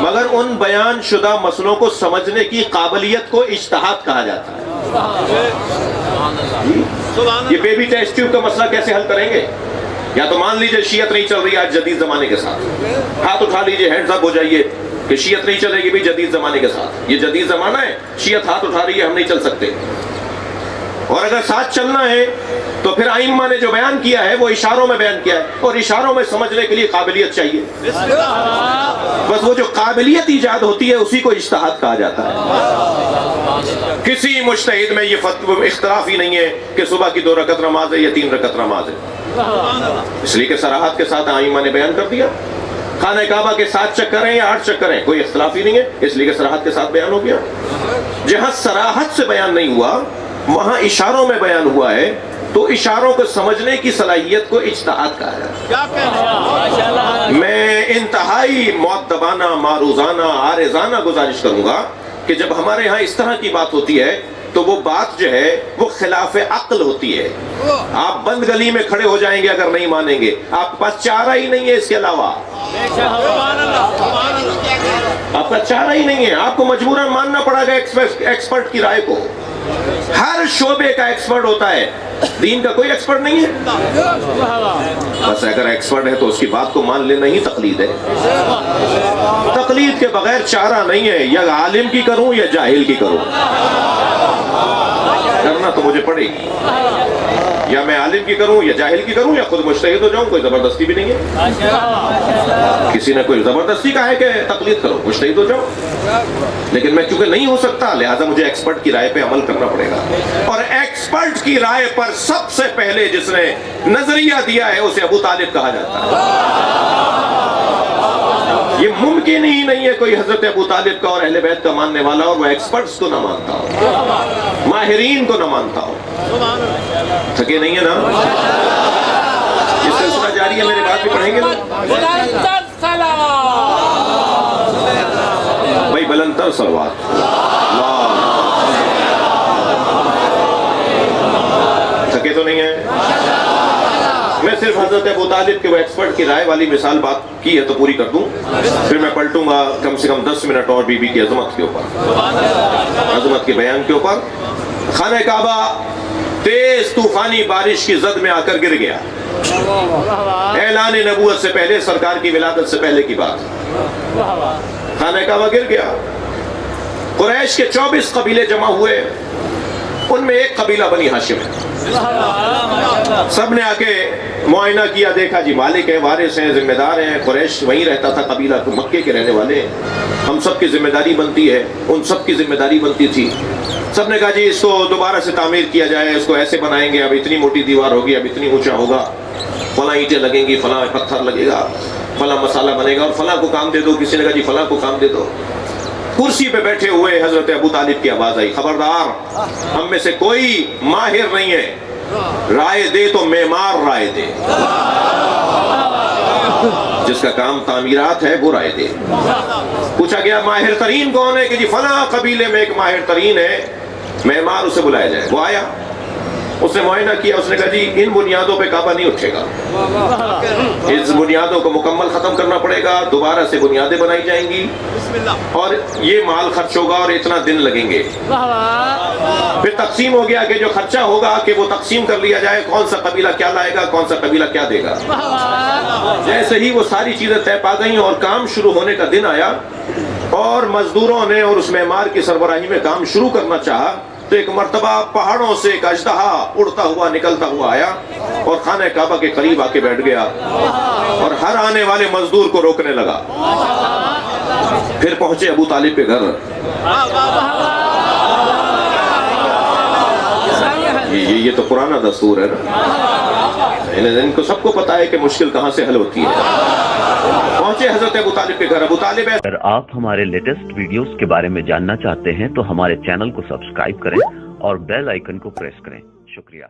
مگر ان بیان شدہ مسئلوں کو سمجھنے کی قابلیت کو اجتہاد کہا جاتا ہے. یہ بیبی ٹیسٹ ٹیوب کا مسئلہ کیسے حل کریں گے؟ یا تو مان لیجئے شیعت نہیں چل رہی آج جدید زمانے کے ساتھ, ہاتھ اٹھا لیجئے, ہینڈز اپ ہو جائیے کہ شیعت نہیں چلے گی بھی جدید زمانے کے ساتھ. یہ جدید زمانہ ہے, شیعت ہاتھ اٹھا رہی ہے, ہم نہیں چل سکتے. اور اگر ساتھ چلنا ہے تو پھر ائمہ نے جو بیان کیا ہے وہ اشاروں میں بیان کیا ہے, اور اشاروں میں سمجھنے کے لیے قابلیت چاہیے. بس وہ جو قابلیت ایجاد ہوتی ہے اسی کو اجتہاد کہا جاتا ہے. کسی مجتہد میں یہ اختلاف ہی نہیں ہے کہ صبح کی 2 رکعت نماز ہے یا 3 رکعت نماز ہے, اس لیے کہ صراحت کے ساتھ ائمہ نے بیان کر دیا. خانہ کعبہ کے 7 چکر ہیں یا 8 چکر ہیں، کوئی اختلاف ہی نہیں ہے، اس لیے کہ صراحت کے ساتھ بیان ہو گیا۔ جہاں صراحت سے بیان نہیں ہوا وہاں اشاروں میں بیان ہوا ہے، تو اشاروں کو سمجھنے کی صلاحیت کو اجتہاد کہا ہے۔ میں انتہائی مؤدبانہ، معروضانہ، عارضانہ گزارش کروں گا کہ جب ہمارے ہاں اس طرح کی بات ہوتی ہے تو وہ بات جو ہے وہ خلاف عقل ہوتی ہے۔ آپ بند گلی میں کھڑے ہو جائیں گے اگر نہیں مانیں گے، آپ کے پاس چارہ ہی نہیں ہے اس کے علاوہ، آپ کا چارہ ہی نہیں ہے، آپ کو مجبوراً ماننا پڑے گا ایکسپرٹ کی رائے کو۔ ہر شعبے کا ایکسپرٹ ہوتا ہے، دین کا کوئی ایکسپرٹ نہیں ہے، بس اگر ایکسپرٹ ہے تو اس کی بات کو مان لینا ہی تقلید ہے۔ تقلید کے بغیر چارہ نہیں ہے، یا عالم کی کروں یا جاہل کی کروں، کرنا تو مجھے پڑے گی، یا میں عالم کی کروں یا جاہل کی کروں یا خود مجتہد ہو جاؤں، کوئی زبردستی بھی نہیں ہے۔ کسی نے کوئی زبردستی کہا ہے کہ تقلید کرو، مجتہد ہو جاؤ، لیکن میں چونکہ نہیں ہو سکتا لہٰذا مجھے ایکسپرٹ کی رائے پہ عمل کرنا پڑے گا، اور ایکسپرٹ کی رائے پر سب سے پہلے جس نے نظریہ دیا ہے اسے ابو طالب کہا جاتا ہے۔ یہ ممکن ہی نہیں ہے کوئی حضرت ابو طالب کا اور اہل بیت کا ماننے والا اور وہ ایکسپرٹس کو نہ مانتا ہو، ماہرین کو نہ مانتا ہو۔ تھکے نہیں ہے نا؟ یہ سلسلہ جاری ہے، میری بات بھی پڑھیں گے بھائی، بلندر صلوات۔ تھکے تو نہیں ہیں؟ میں صرف حضرت ابو طالب کے وہ ایکسپرٹ کی رائے والی مثال بات کی ہے تو پوری کر دوں، پھر میں پلٹوں گا کم سے کم 10 منٹ اور بی بی کی عظمت کے اوپر، عظمت کے بیان کے اوپر۔ خانہ کعبہ تیز طوفانی بارش کی زد میں آ کر گر گیا، اعلان نبوت سے پہلے، سرکار کی ولادت سے پہلے کی بات۔ خانہ کعبہ گر گیا، قریش کے 24 قبیلے جمع ہوئے، ان میں ایک قبیلہ بنی ہاشم ہے۔ سب نے آ کے معائنہ کیا، دیکھا جی مالک ہیں، وارث ہیں، ذمہ دار ہیں، قریش وہیں رہتا تھا قبیلہ، تو مکے کے رہنے والے ہیں، ہم سب کی ذمہ داری بنتی ہے، ان سب کی ذمہ داری بنتی تھی۔ سب نے کہا جی اس کو دوبارہ سے تعمیر کیا جائے، اس کو ایسے بنائیں گے، اب اتنی موٹی دیوار ہوگی، اب اتنی اونچا ہوگا، فلاں اینٹیں لگیں گی، فلاں پتھر لگے گا، فلاں مسالہ بنے گا، اور فلاں کو کام دے دو۔ کسی نے کہا جی فلاں کو کام دے دو۔ کرسی پہ بیٹھے ہوئے حضرت ابو طالب کی آواز آئی، خبردار ہم میں سے کوئی ماہر نہیں ہے، رائے دے تو معمار رائے دے، جس کا کام تعمیرات ہے وہ رائے دے۔ پوچھا گیا ماہر ترین کون ہے؟ کہ جی فلاں قبیلے میں ایک ماہر ترین ہے، معمار، اسے بلایا جائے۔ وہ آیا، اس نے معائنہ کیا، اس نے کہا جی ان بنیادوں پہ کعبہ نہیں اٹھے گا، اس بنیادوں کو مکمل ختم کرنا پڑے گا، دوبارہ سے بنیادیں بنائی جائیں گی، اور یہ مال خرچ ہوگا اور اتنا دن لگیں گے۔ پھر تقسیم ہو گیا کہ جو خرچہ ہوگا کہ وہ تقسیم کر لیا جائے، کون سا قبیلہ کیا لائے گا، کون سا قبیلہ کیا دے گا۔ جیسے ہی وہ ساری چیزیں طے پا گئیں اور کام شروع ہونے کا دن آیا اور مزدوروں نے اور اس معمار کی سربراہی میں کام شروع کرنا چاہا، تو ایک مرتبہ پہاڑوں سے ایک اژدہا اڑتا ہوا نکلتا ہوا آیا اور خانہ کعبہ کے قریب آ کے بیٹھ گیا اور ہر آنے والے مزدور کو روکنے لگا۔ پھر پہنچے ابو طالب کے گھر، یہ تو پرانا دستور ہے نا، ان کو سب کو پتا ہے کہ مشکل کہاں سے حل ہوتی ہے۔ پہنچے حضرت ابو طالب کے گھر، ابو طالب ہے۔ اگر آپ ہمارے لیٹسٹ ویڈیوز کے بارے میں جاننا چاہتے ہیں تو ہمارے چینل کو سبسکرائب کریں اور بیل آئیکن کو پریس کریں۔ شکریہ۔